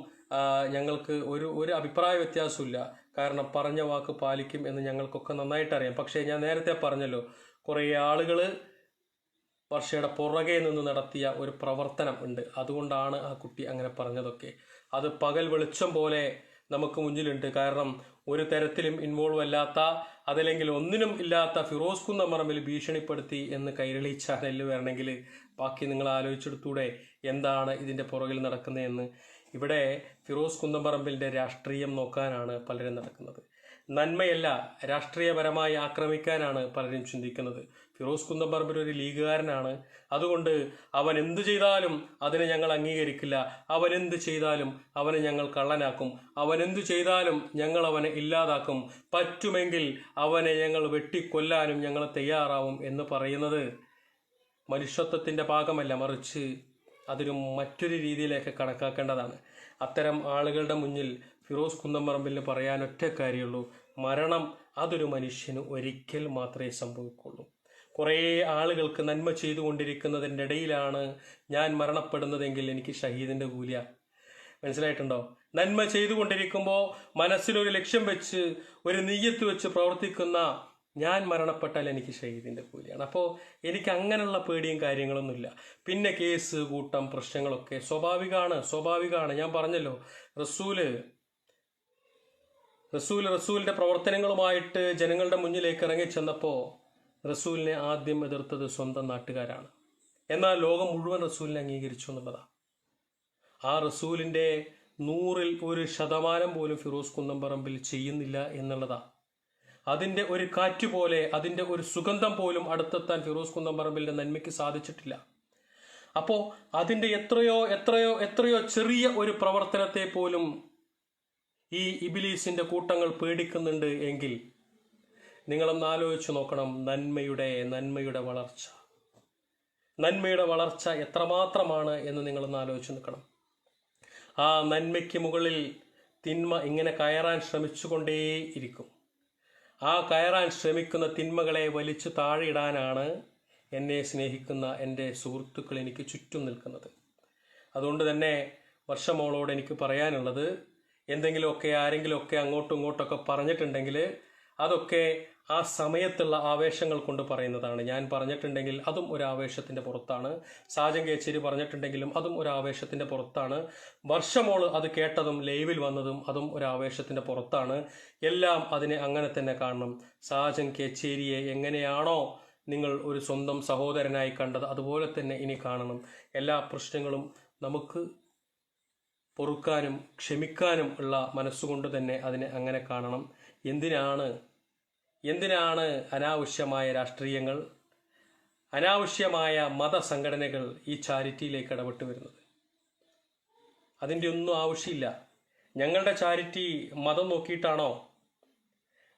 ഞങ്ങൾക്ക് ഒരു അഭിപ്രായ വ്യത്യാസമില്ല. കാരണം പറഞ്ഞ വാക്ക് പാലിക്കും എന്ന് ഞങ്ങൾക്കൊക്കെ നന്നായിട്ട് അറിയാം. പക്ഷേ ഞാൻ നേരത്തെ പറഞ്ഞല്ലോ, കുറേ ആളുകൾ വർഷയുടെ പുറകെ നിന്ന് നടത്തിയ ഒരു പ്രവർത്തനം ഉണ്ട്. അതുകൊണ്ടാണ് ആ കുട്ടി അങ്ങനെ പറഞ്ഞതൊക്കെ. അത് പകൽ വെളിച്ചം പോലെ നമുക്ക് മുന്നിലുണ്ട്. കാരണം ഒരു തരത്തിലും ഇൻവോൾവ് അല്ലാത്ത, അതല്ലെങ്കിൽ ഒന്നിനും ഇല്ലാത്ത ഫിറോസ് കുന്നമറമ്പിൽ ഭീഷണിപ്പെടുത്തി എന്ന് കൈരളി ചാനലിൽ വരണമെങ്കിൽ ബാക്കി നിങ്ങൾ ആലോചിച്ചെടുത്തൂടെ എന്താണ് ഇതിൻ്റെ പുറകിൽ നടക്കുന്നതെന്ന്. ഇവിടെ ഫിറോസ് കുന്നമറമ്പിലിൻ്റെ രാഷ്ട്രീയം നോക്കാനാണ് പലരും നടക്കുന്നത്. നന്മയല്ല, രാഷ്ട്രീയപരമായി ആക്രമിക്കാനാണ് പലരും ചിന്തിക്കുന്നത്. ഫിറോസ് കുന്നമറമ്പിൽ ഒരു ലീഗുകാരനാണ്. അതുകൊണ്ട് അവൻ എന്തു ചെയ്താലും അതിനെ ഞങ്ങൾ അംഗീകരിക്കില്ല. അവൻ എന്ത് ചെയ്താലും അവനെ ഞങ്ങൾ കള്ളനാക്കും. അവൻ എന്തു ചെയ്താലും ഞങ്ങൾ അവനെ ഇല്ലാതാക്കും. പറ്റുമെങ്കിൽ അവനെ ഞങ്ങൾ വെട്ടിക്കൊല്ലാനും ഞങ്ങൾ തയ്യാറാവും എന്ന് പറയുന്നത് മനുഷ്യത്വത്തിൻ്റെ ഭാഗമല്ല, മറിച്ച് അതൊരു മറ്റൊരു രീതിയിലേക്ക് കണക്കാക്കേണ്ടതാണ്. അത്തരം ആളുകളുടെ മുന്നിൽ ഫിറോസ് കുന്നമറമ്പിലിന് പറയാൻ ഒറ്റ കാര്യമുള്ളൂ, മരണം അതൊരു മനുഷ്യന് ഒരിക്കൽ മാത്രമേ സംഭവിക്കുള്ളൂ. കുറേ ആളുകൾക്ക് നന്മ ചെയ്തുകൊണ്ടിരിക്കുന്നതിൻ്റെ ഇടയിലാണ് ഞാൻ മരണപ്പെടുന്നതെങ്കിൽ എനിക്ക് ഷഹീദിൻ്റെ കൂലിയ. മനസ്സിലായിട്ടുണ്ടോ? നന്മ ചെയ്തുകൊണ്ടിരിക്കുമ്പോൾ മനസ്സിലൊരു ലക്ഷ്യം വെച്ച് ഒരു നിയ്യത്ത് വെച്ച് പ്രവർത്തിക്കുന്ന ഞാൻ മരണപ്പെട്ടാൽ എനിക്ക് ഷഹീദിൻ്റെ കൂലിയാണ്. അപ്പോൾ എനിക്ക് അങ്ങനെയുള്ള പേടിയും കാര്യങ്ങളൊന്നുമില്ല. പിന്നെ കേസ് കൂട്ടം പ്രശ്നങ്ങളൊക്കെ സ്വാഭാവികമാണ്. ഞാൻ പറഞ്ഞല്ലോ, റസൂലിന്റെ പ്രവർത്തനങ്ങളുമായിട്ട് ജനങ്ങളുടെ മുന്നിലേക്ക് ഇറങ്ങിച്ചെന്നപ്പോൾ റസൂലിനെ ആദ്യം എതിർത്തത് സ്വന്തം നാട്ടുകാരാണ്. എന്നാൽ ലോകം മുഴുവൻ റസൂലിനെ അംഗീകരിച്ചു എന്നുള്ളതാണ്. ആ റസൂലിന്റെ 100% പോലും ഫിറോസ് കുന്നംപറമ്പിൽ ചെയ്യുന്നില്ല എന്നുള്ളതാ. അതിന്റെ ഒരു കാറ്റ് പോലെ, അതിന്റെ ഒരു സുഗന്ധം പോലും അടുത്തെത്താൻ ഫിറോസ് കുന്നംപറമ്പിലിന്റെ നന്മയ്ക്ക് സാധിച്ചിട്ടില്ല. അപ്പോ അതിന്റെ എത്രയോ ചെറിയ ഒരു പ്രവർത്തനത്തെ പോലും ഈ ഇബിലീസിന്റെ കൂട്ടങ്ങൾ പേടിക്കുന്നുണ്ട് എങ്കിൽ നിങ്ങളൊന്ന് ആലോചിച്ച് നോക്കണം. നന്മയുടെ വളർച്ച എത്രമാത്രമാണ് എന്ന് നിങ്ങളൊന്ന് ആലോചിച്ച് നിൽക്കണം. ആ നന്മയ്ക്ക് മുകളിൽ തിന്മ ഇങ്ങനെ കയറാൻ ശ്രമിച്ചുകൊണ്ടേയിരിക്കും. ആ കയറാൻ ശ്രമിക്കുന്ന തിന്മകളെ വലിച്ചു താഴെയിടാനാണ് എന്നെ സ്നേഹിക്കുന്ന എൻ്റെ സുഹൃത്തുക്കൾ എനിക്ക് ചുറ്റും നിൽക്കുന്നത്. അതുകൊണ്ട് തന്നെ വർഷമോളോട് എനിക്ക് പറയാനുള്ളത്, എന്തെങ്കിലുമൊക്കെ ആരെങ്കിലുമൊക്കെ അങ്ങോട്ടും ഇങ്ങോട്ടൊക്കെ പറഞ്ഞിട്ടുണ്ടെങ്കിൽ അതൊക്കെ ആ സമയത്തുള്ള ആവേശങ്ങൾ കൊണ്ട് പറയുന്നതാണ്. ഞാൻ പറഞ്ഞിട്ടുണ്ടെങ്കിൽ അതും ഒരു ആവേശത്തിൻ്റെ പുറത്താണ്. സാജൻ കേച്ചേരി പറഞ്ഞിട്ടുണ്ടെങ്കിലും അതും ഒരു ആവേശത്തിൻ്റെ പുറത്താണ്. വർഷമോള് അത് കേട്ടതും ലൈവിൽ വന്നതും അതും ഒരു ആവേശത്തിൻ്റെ പുറത്താണ്. എല്ലാം അതിനെ അങ്ങനെ തന്നെ കാണണം. സാജൻ കേച്ചേരിയെ എങ്ങനെയാണോ നിങ്ങൾ ഒരു സ്വന്തം സഹോദരനായി കണ്ടത് അതുപോലെ തന്നെ ഇനി കാണണം. എല്ലാ പ്രശ്നങ്ങളും നമുക്ക് പൊറുക്കാനും ക്ഷമിക്കാനും ഉള്ള മനസ്സുകൊണ്ട് തന്നെ അതിനെ അങ്ങനെ കാണണം. എന്തിനാണ് അനാവശ്യമായ രാഷ്ട്രീയങ്ങൾ, അനാവശ്യമായ മതസംഘടനകൾ ഈ ചാരിറ്റിയിലേക്ക് ഇടപെട്ട് വരുന്നത്? അതിൻ്റെ ഒന്നും ആവശ്യമില്ല. ഞങ്ങളുടെ ചാരിറ്റി മതം നോക്കിയിട്ടാണോ?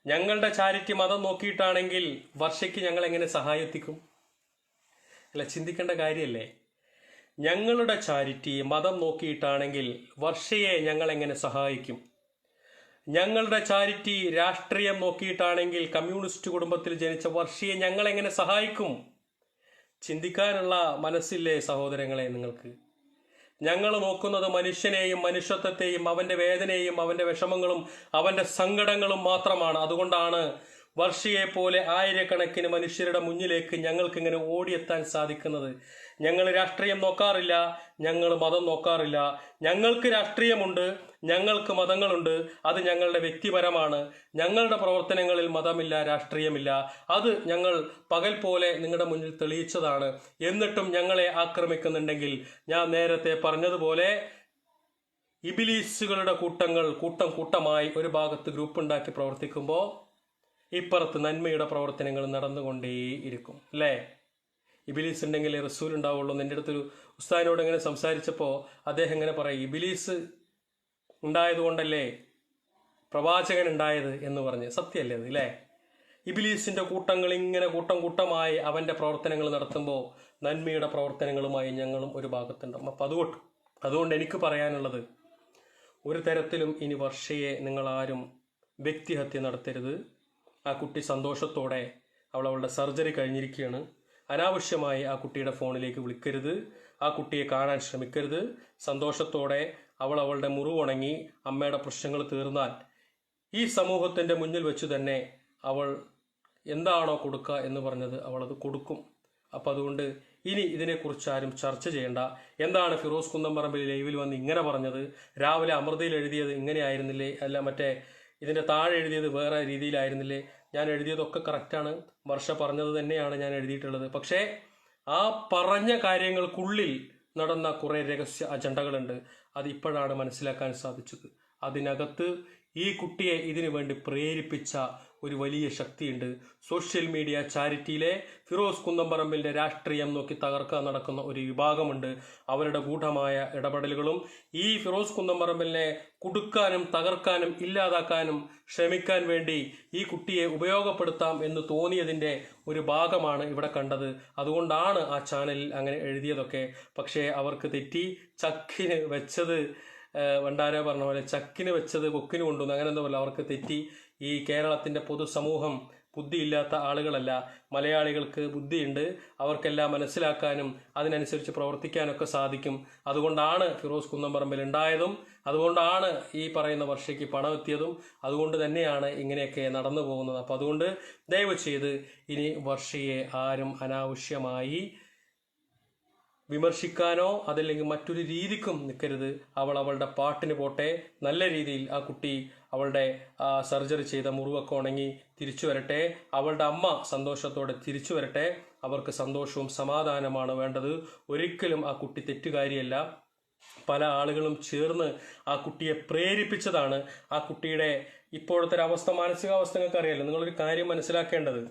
ഞങ്ങളുടെ ചാരിറ്റി മതം നോക്കിയിട്ടാണെങ്കിൽ വർഷയ്ക്ക് ഞങ്ങൾ എങ്ങനെ സഹായത്തിക്കും? അല്ല, ചിന്തിക്കേണ്ട കാര്യമല്ലേ? ഞങ്ങളുടെ ചാരിറ്റി മതം നോക്കിയിട്ടാണെങ്കിൽ വർഷയെ ഞങ്ങൾ എങ്ങനെ സഹായിക്കും? ഞങ്ങളുടെ ചാരിറ്റി രാഷ്ട്രീയം നോക്കിയിട്ടാണെങ്കിൽ കമ്മ്യൂണിസ്റ്റ് കുടുംബത്തിൽ ജനിച്ച വർഷയെ ഞങ്ങൾ എങ്ങനെ സഹായിക്കും? ചിന്തിക്കാനുള്ള മനസ്സില്ലേ സഹോദരങ്ങളെ നിങ്ങൾക്ക്? ഞങ്ങൾ നോക്കുന്നത് മനുഷ്യനെയും മനുഷ്യത്വത്തെയും അവന്റെ വേദനയും അവന്റെ വിഷമങ്ങളും അവന്റെ സങ്കടങ്ങളും മാത്രമാണ്. അതുകൊണ്ടാണ് വർഷയെ പോലെ ആയിരക്കണക്കിന് മനുഷ്യരുടെ മുന്നിലേക്ക് ഞങ്ങൾക്ക് ഇങ്ങനെ ഓടിയെത്താൻ സാധിക്കുന്നത്. ഞങ്ങൾ രാഷ്ട്രീയം നോക്കാറില്ല, ഞങ്ങൾ മതം നോക്കാറില്ല. ഞങ്ങൾക്ക് രാഷ്ട്രീയമുണ്ട്, ഞങ്ങൾക്ക് മതങ്ങളുണ്ട്. അത് ഞങ്ങളുടെ വ്യക്തിപരമാണ്. ഞങ്ങളുടെ പ്രവർത്തനങ്ങളിൽ മതമില്ല, രാഷ്ട്രീയമില്ല. അത് ഞങ്ങൾ പകൽ പോലെ നിങ്ങളുടെ മുന്നിൽ തെളിയിച്ചതാണ്. എന്നിട്ടും ഞങ്ങളെ ആക്രമിക്കുന്നുണ്ടെങ്കിൽ ഞാൻ നേരത്തെ പറഞ്ഞതുപോലെ ഇബിലീസുകളുടെ കൂട്ടങ്ങൾ കൂട്ടമായി ഒരു ഭാഗത്ത് ഗ്രൂപ്പ് ഉണ്ടാക്കി പ്രവർത്തിക്കുമ്പോൾ ഇപ്പുറത്ത് നന്മയുടെ പ്രവർത്തനങ്ങൾ നടന്നുകൊണ്ടേയിരിക്കും. അല്ലേ? ഇബിലീസ് ഉണ്ടെങ്കിൽ റസൂൽ ഉണ്ടാവുള്ളൂ. എൻ്റെ അടുത്തൊരു ഉസ്താദിനോട് ഇങ്ങനെ സംസാരിച്ചപ്പോൾ അദ്ദേഹം ഇങ്ങനെ പറയും, ഇബിലീസ് ഉണ്ടായതുകൊണ്ടല്ലേ പ്രവാചകൻ ഉണ്ടായത് എന്ന് പറഞ്ഞ്. സത്യമല്ലേ അത്? അല്ലേ? ഇബിലീസിന്റെ കൂട്ടങ്ങൾ ഇങ്ങനെ കൂട്ടമായി അവന്റെ പ്രവർത്തനങ്ങൾ നടത്തുമ്പോൾ നന്മയുടെ പ്രവർത്തനങ്ങളുമായി ഞങ്ങളും ഒരു ഭാഗത്തുണ്ടാവും. അപ്പം അതുകൊണ്ട് എനിക്ക് പറയാനുള്ളത്, ഒരു തരത്തിലും ഇനി വർഷയെ നിങ്ങളാരും വ്യക്തിഹത്യ നടത്തരുത്. ആ കുട്ടി സന്തോഷത്തോടെ അവളുടെ സർജറി കഴിഞ്ഞിരിക്കുകയാണ്. അനാവശ്യമായി ആ കുട്ടിയുടെ ഫോണിലേക്ക് വിളിക്കരുത്. ആ കുട്ടിയെ കാണാൻ ശ്രമിക്കരുത്. സന്തോഷത്തോടെ അവളുടെ മുറിവുണങ്ങി അമ്മയുടെ പ്രശ്നങ്ങൾ തീർന്നാൽ ഈ സമൂഹത്തിൻ്റെ മുന്നിൽ വെച്ച് തന്നെ അവൾ എന്താണോ കൊടുക്കുക എന്ന് പറഞ്ഞത് അവളത് കൊടുക്കും. അപ്പം അതുകൊണ്ട് ഇനി ഇതിനെക്കുറിച്ച് ആരും ചർച്ച ചെയ്യേണ്ട. എന്താണ് ഫിറോസ് കുന്നംപറമ്പിൽ ലൈവിൽ വന്ന് ഇങ്ങനെ പറഞ്ഞത്? രാവിലെ അമൃതയിൽ എഴുതിയത് ഇങ്ങനെ ആയിരുന്നില്ലേ? അല്ല, മറ്റേ ഇതിൻ്റെ താഴെ എഴുതിയത് വേറെ രീതിയിലായിരുന്നില്ലേ? ഞാൻ എഴുതിയതൊക്കെ കറക്റ്റാണ്. വർഷ പറഞ്ഞത് തന്നെയാണ് ഞാൻ എഴുതിയിട്ടുള്ളത്. പക്ഷേ ആ പറഞ്ഞ കാര്യങ്ങൾക്കുള്ളിൽ നടന്ന കുറേ രഹസ്യ അജണ്ടകളുണ്ട്. അത് ഇപ്പോഴാണ് മനസ്സിലാക്കാൻ സാധിച്ചത്. അതിനകത്ത് ഈ കുട്ടിയെ ഇതിനു വേണ്ടി പ്രേരിപ്പിച്ച ഒരു വലിയ ശക്തിയുണ്ട്. സോഷ്യൽ മീഡിയ ചാരിറ്റിയിലെ ഫിറോസ് കുന്നംപറമ്പിലിന്റെ രാഷ്ട്രീയം നോക്കി തകർക്കാൻ നടക്കുന്ന ഒരു വിഭാഗമുണ്ട്. അവരുടെ ഗൂഢമായ ഇടപെടലുകളും ഈ ഫിറോസ് കുന്നംപറമ്പിലിനെ കുടുക്കാനും തകർക്കാനും ഇല്ലാതാക്കാനും ശ്രമിക്കാൻ വേണ്ടി ഈ കുട്ടിയെ ഉപയോഗപ്പെടുത്താം എന്ന് തോന്നിയതിൻ്റെ ഒരു ഭാഗമാണ് ഇവിടെ കണ്ടത്. അതുകൊണ്ടാണ് ആ ചാനലിൽ അങ്ങനെ എഴുതിയതൊക്കെ. പക്ഷേ അവർക്ക് തെറ്റി. ചക്കിന് വെച്ചത് വണ്ടാര പറഞ്ഞ പോലെ ചക്കിന് വെച്ചത് കൊക്കിന് കൊണ്ടുവന്നു, അങ്ങനെ എന്താ പോലെ അവർക്ക് തെറ്റി. ഈ കേരളത്തിൻ്റെ പൊതുസമൂഹം ബുദ്ധിയില്ലാത്ത ആളുകളല്ല. മലയാളികൾക്ക് ബുദ്ധിയുണ്ട്. അവർക്കെല്ലാം മനസ്സിലാക്കാനും അതിനനുസരിച്ച് പ്രവർത്തിക്കാനൊക്കെ സാധിക്കും. അതുകൊണ്ടാണ് ഫിറോസ് കുന്നംപറമ്പിൽ ഉണ്ടായതും അതുകൊണ്ടാണ് ഈ പറയുന്ന വർഷയ്ക്ക് പണം എത്തിയതും അതുകൊണ്ട് തന്നെയാണ് ഇങ്ങനെയൊക്കെ നടന്നു പോകുന്നത്. അപ്പം അതുകൊണ്ട് ദയവ് ചെയ്ത് ഇനി വർഷയെ ആരും അനാവശ്യമായി വിമർശിക്കാനോ അതല്ലെങ്കിൽ മറ്റൊരു രീതിക്കും നിൽക്കരുത്. അവളുടെ പാട്ടിന് പോട്ടെ. നല്ല രീതിയിൽ ആ കുട്ടി അവളുടെ സർജറി ചെയ്ത മുറിവൊക്കെ ഉണങ്ങി തിരിച്ചു വരട്ടെ. അവളുടെ അമ്മ സന്തോഷത്തോടെ തിരിച്ചു വരട്ടെ. അവർക്ക് സന്തോഷവും സമാധാനമാണ് വേണ്ടത്. ഒരിക്കലും ആ കുട്ടി തെറ്റുകാരിയല്ല. പല ആളുകളും ചേർന്ന് ആ കുട്ടിയെ പ്രേരിപ്പിച്ചതാണ്. ആ കുട്ടിയുടെ ഇപ്പോഴത്തെ ഒരു അവസ്ഥ, മാനസികാവസ്ഥ നിങ്ങൾക്ക് അറിയാലോ. നിങ്ങളൊരു കാര്യം മനസ്സിലാക്കേണ്ടത്,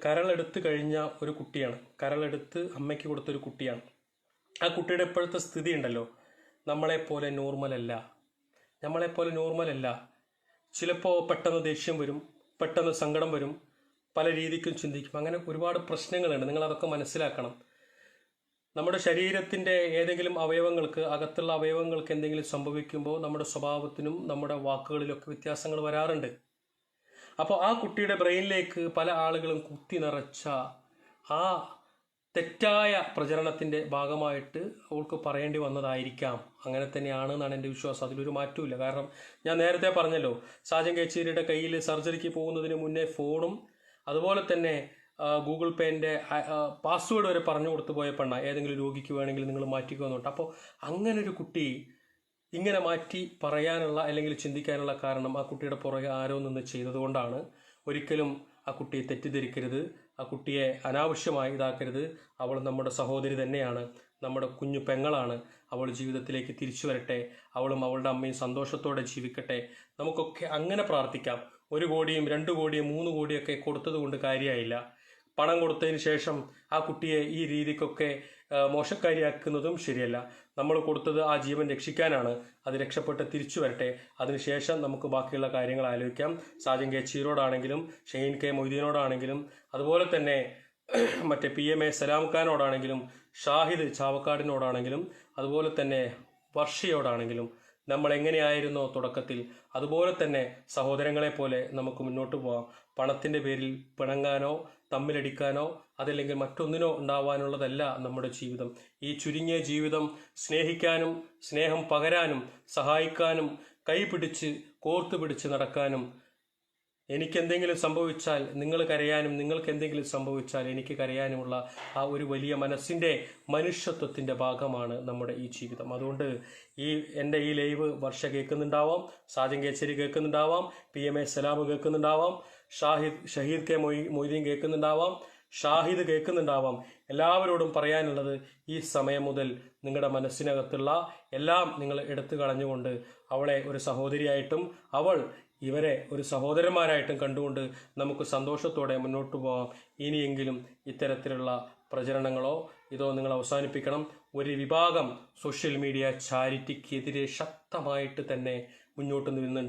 കരളെടുത്ത് കഴിഞ്ഞ ഒരു കുട്ടിയാണ്. കരളെടുത്ത് അമ്മയ്ക്ക് കൊടുത്തൊരു കുട്ടിയാണ്. ആ കുട്ടിയുടെ ഇപ്പോഴത്തെ സ്ഥിതി ഉണ്ടല്ലോ, നമ്മളെപ്പോലെ നോർമലല്ല. ചിലപ്പോൾ പെട്ടെന്ന് ദേഷ്യം വരും, പെട്ടെന്ന് സങ്കടം വരും, പല രീതിക്കും ചിന്തിക്കും. അങ്ങനെ ഒരുപാട് പ്രശ്നങ്ങളുണ്ട്. നിങ്ങളതൊക്കെ മനസ്സിലാക്കണം. നമ്മുടെ ശരീരത്തിൻ്റെ ഏതെങ്കിലും അവയവങ്ങൾക്ക്, അകത്തുള്ള അവയവങ്ങൾക്ക് എന്തെങ്കിലും സംഭവിക്കുമ്പോൾ നമ്മുടെ സ്വഭാവത്തിനും നമ്മുടെ വാക്കുകളിലൊക്കെ വ്യത്യാസങ്ങൾ വരാറുണ്ട്. അപ്പോൾ ആ കുട്ടിയുടെ ബ്രെയിനിലേക്ക് പല ആളുകളും കുത്തി നിറച്ച ആ തെറ്റായ പ്രചരണത്തിൻ്റെ ഭാഗമായിട്ട് അവൾക്ക് പറയേണ്ടി വന്നതായിരിക്കാം. അങ്ങനെ തന്നെയാണെന്നാണ് എൻ്റെ വിശ്വാസം. അതിലൊരു മാറ്റമില്ല. കാരണം ഞാൻ നേരത്തെ പറഞ്ഞല്ലോ, സാജൻ കേച്ചേരിയുടെ കയ്യിൽ സർജറിക്ക് പോകുന്നതിന് മുന്നേ ഫോണും അതുപോലെ തന്നെ ഗൂഗിൾ പേൻ്റെ പാസ്വേഡ് വരെ പറഞ്ഞു കൊടുത്തു പോയ പെണ്ണ. ഏതെങ്കിലും രോഗിക്ക് വേണമെങ്കിൽ നിങ്ങൾ മാറ്റിക്കുമെന്നുണ്ട്. അപ്പോൾ അങ്ങനൊരു കുട്ടി ഇങ്ങനെ മാറ്റി പറയാനുള്ള അല്ലെങ്കിൽ ചിന്തിക്കാനുള്ള കാരണം ആ കുട്ടിയുടെ പുറകെ ആരോ നിന്ന് ചെയ്തതുകൊണ്ടാണ്. ഒരിക്കലും ആ കുട്ടിയെ തെറ്റിദ്ധരിക്കരുത്. ആ കുട്ടിയെ അനാവശ്യമായി ഇതാക്കരുത്. അവൾ നമ്മുടെ സഹോദരി തന്നെയാണ്, നമ്മുടെ കുഞ്ഞു പെങ്ങളാണ്. അവൾ ജീവിതത്തിലേക്ക് തിരിച്ചു വരട്ടെ. അവളും അവളുടെ അമ്മയും സന്തോഷത്തോടെ ജീവിക്കട്ടെ. നമുക്കൊക്കെ അങ്ങനെ പ്രാർത്ഥിക്കാം. 1 കോടിയും 2 കോടിയും 3 കോടിയൊക്കെ കൊടുത്തത് കൊണ്ട് കാര്യമായില്ല. പണം കൊടുത്തതിന് ശേഷം ആ കുട്ടിയെ ഈ രീതിക്കൊക്കെ മോശക്കാരിയാക്കുന്നതും ശരിയല്ല. നമ്മൾ കൊടുത്തത് ആ ജീവൻ രക്ഷിക്കാനാണ്. അത് രക്ഷപ്പെട്ട് തിരിച്ചു വരട്ടെ. അതിനുശേഷം നമുക്ക് ബാക്കിയുള്ള കാര്യങ്ങൾ ആലോചിക്കാം. സാജൻ കെ ചീറോടാണെങ്കിലും ഷെയ്ൻ കെ മൊയ്തീനോടാണെങ്കിലും അതുപോലെ തന്നെ മറ്റേ PMA സലാം ഖാനോടാണെങ്കിലും ഷാഹിദ് ചാവക്കാടിനോടാണെങ്കിലും അതുപോലെ തന്നെ വർഷയോടാണെങ്കിലും നമ്മൾ എങ്ങനെയായിരുന്നോ തുടക്കത്തിൽ, അതുപോലെ തന്നെ സഹോദരങ്ങളെ പോലെ നമുക്ക് മുന്നോട്ട് പോകാം. പണത്തിൻ്റെ പേരിൽ പിണങ്ങാനോ തമ്മിലടിക്കാനോ അതല്ലെങ്കിൽ മറ്റൊന്നിനോ ഉണ്ടാവാനുള്ളതല്ല നമ്മുടെ ജീവിതം. ഈ ചുരുങ്ങിയ ജീവിതം സ്നേഹിക്കാനും സ്നേഹം പകരാനും സഹായിക്കാനും കൈപിടിച്ച് കോർത്തു പിടിച്ച് നടക്കാനും എനിക്കെന്തെങ്കിലും സംഭവിച്ചാൽ നിങ്ങൾ കരയാനും നിങ്ങൾക്ക് എന്തെങ്കിലും സംഭവിച്ചാൽ എനിക്ക് കരയാനുമുള്ള ആ ഒരു വലിയ മനസ്സിൻ്റെ മനുഷ്യത്വത്തിൻ്റെ ഭാഗമാണ് നമ്മുടെ ഈ ജീവിതം. അതുകൊണ്ട് എൻ്റെ ഈ ലൈവ് വർഷ കേൾക്കുന്നുണ്ടാവാം, സാജൻ കേച്ചേരി കേൾക്കുന്നുണ്ടാവാം, PMA സലാം കേൾക്കുന്നുണ്ടാവാം, ഷഹീദ് കെ മൊയ്തീൻ കേൾക്കുന്നുണ്ടാവാം, ഷാഹിദ് കേൾക്കുന്നുണ്ടാവാം. എല്ലാവരോടും പറയാനുള്ളത്, ഈ സമയം മുതൽ നിങ്ങളുടെ മനസ്സിനകത്തുള്ള എല്ലാം നിങ്ങൾ എടുത്തു കളഞ്ഞുകൊണ്ട് അവളെ ഒരു സഹോദരിയായിട്ടും അവൾ ഇവരെ ഒരു സഹോദരന്മാരായിട്ടും കണ്ടുകൊണ്ട് നമുക്ക് സന്തോഷത്തോടെ മുന്നോട്ട് പോകാം. ഇനിയെങ്കിലും ഇത്തരത്തിലുള്ള പ്രചരണങ്ങളോ ഇതോ നിങ്ങൾ അവസാനിപ്പിക്കണം. ഒരു വിഭാഗം സോഷ്യൽ മീഡിയ ചാരിറ്റിക്കെതിരെ ശക്തമായിട്ട് തന്നെ മുന്നോട്ട് നിന്നുണ്ട്.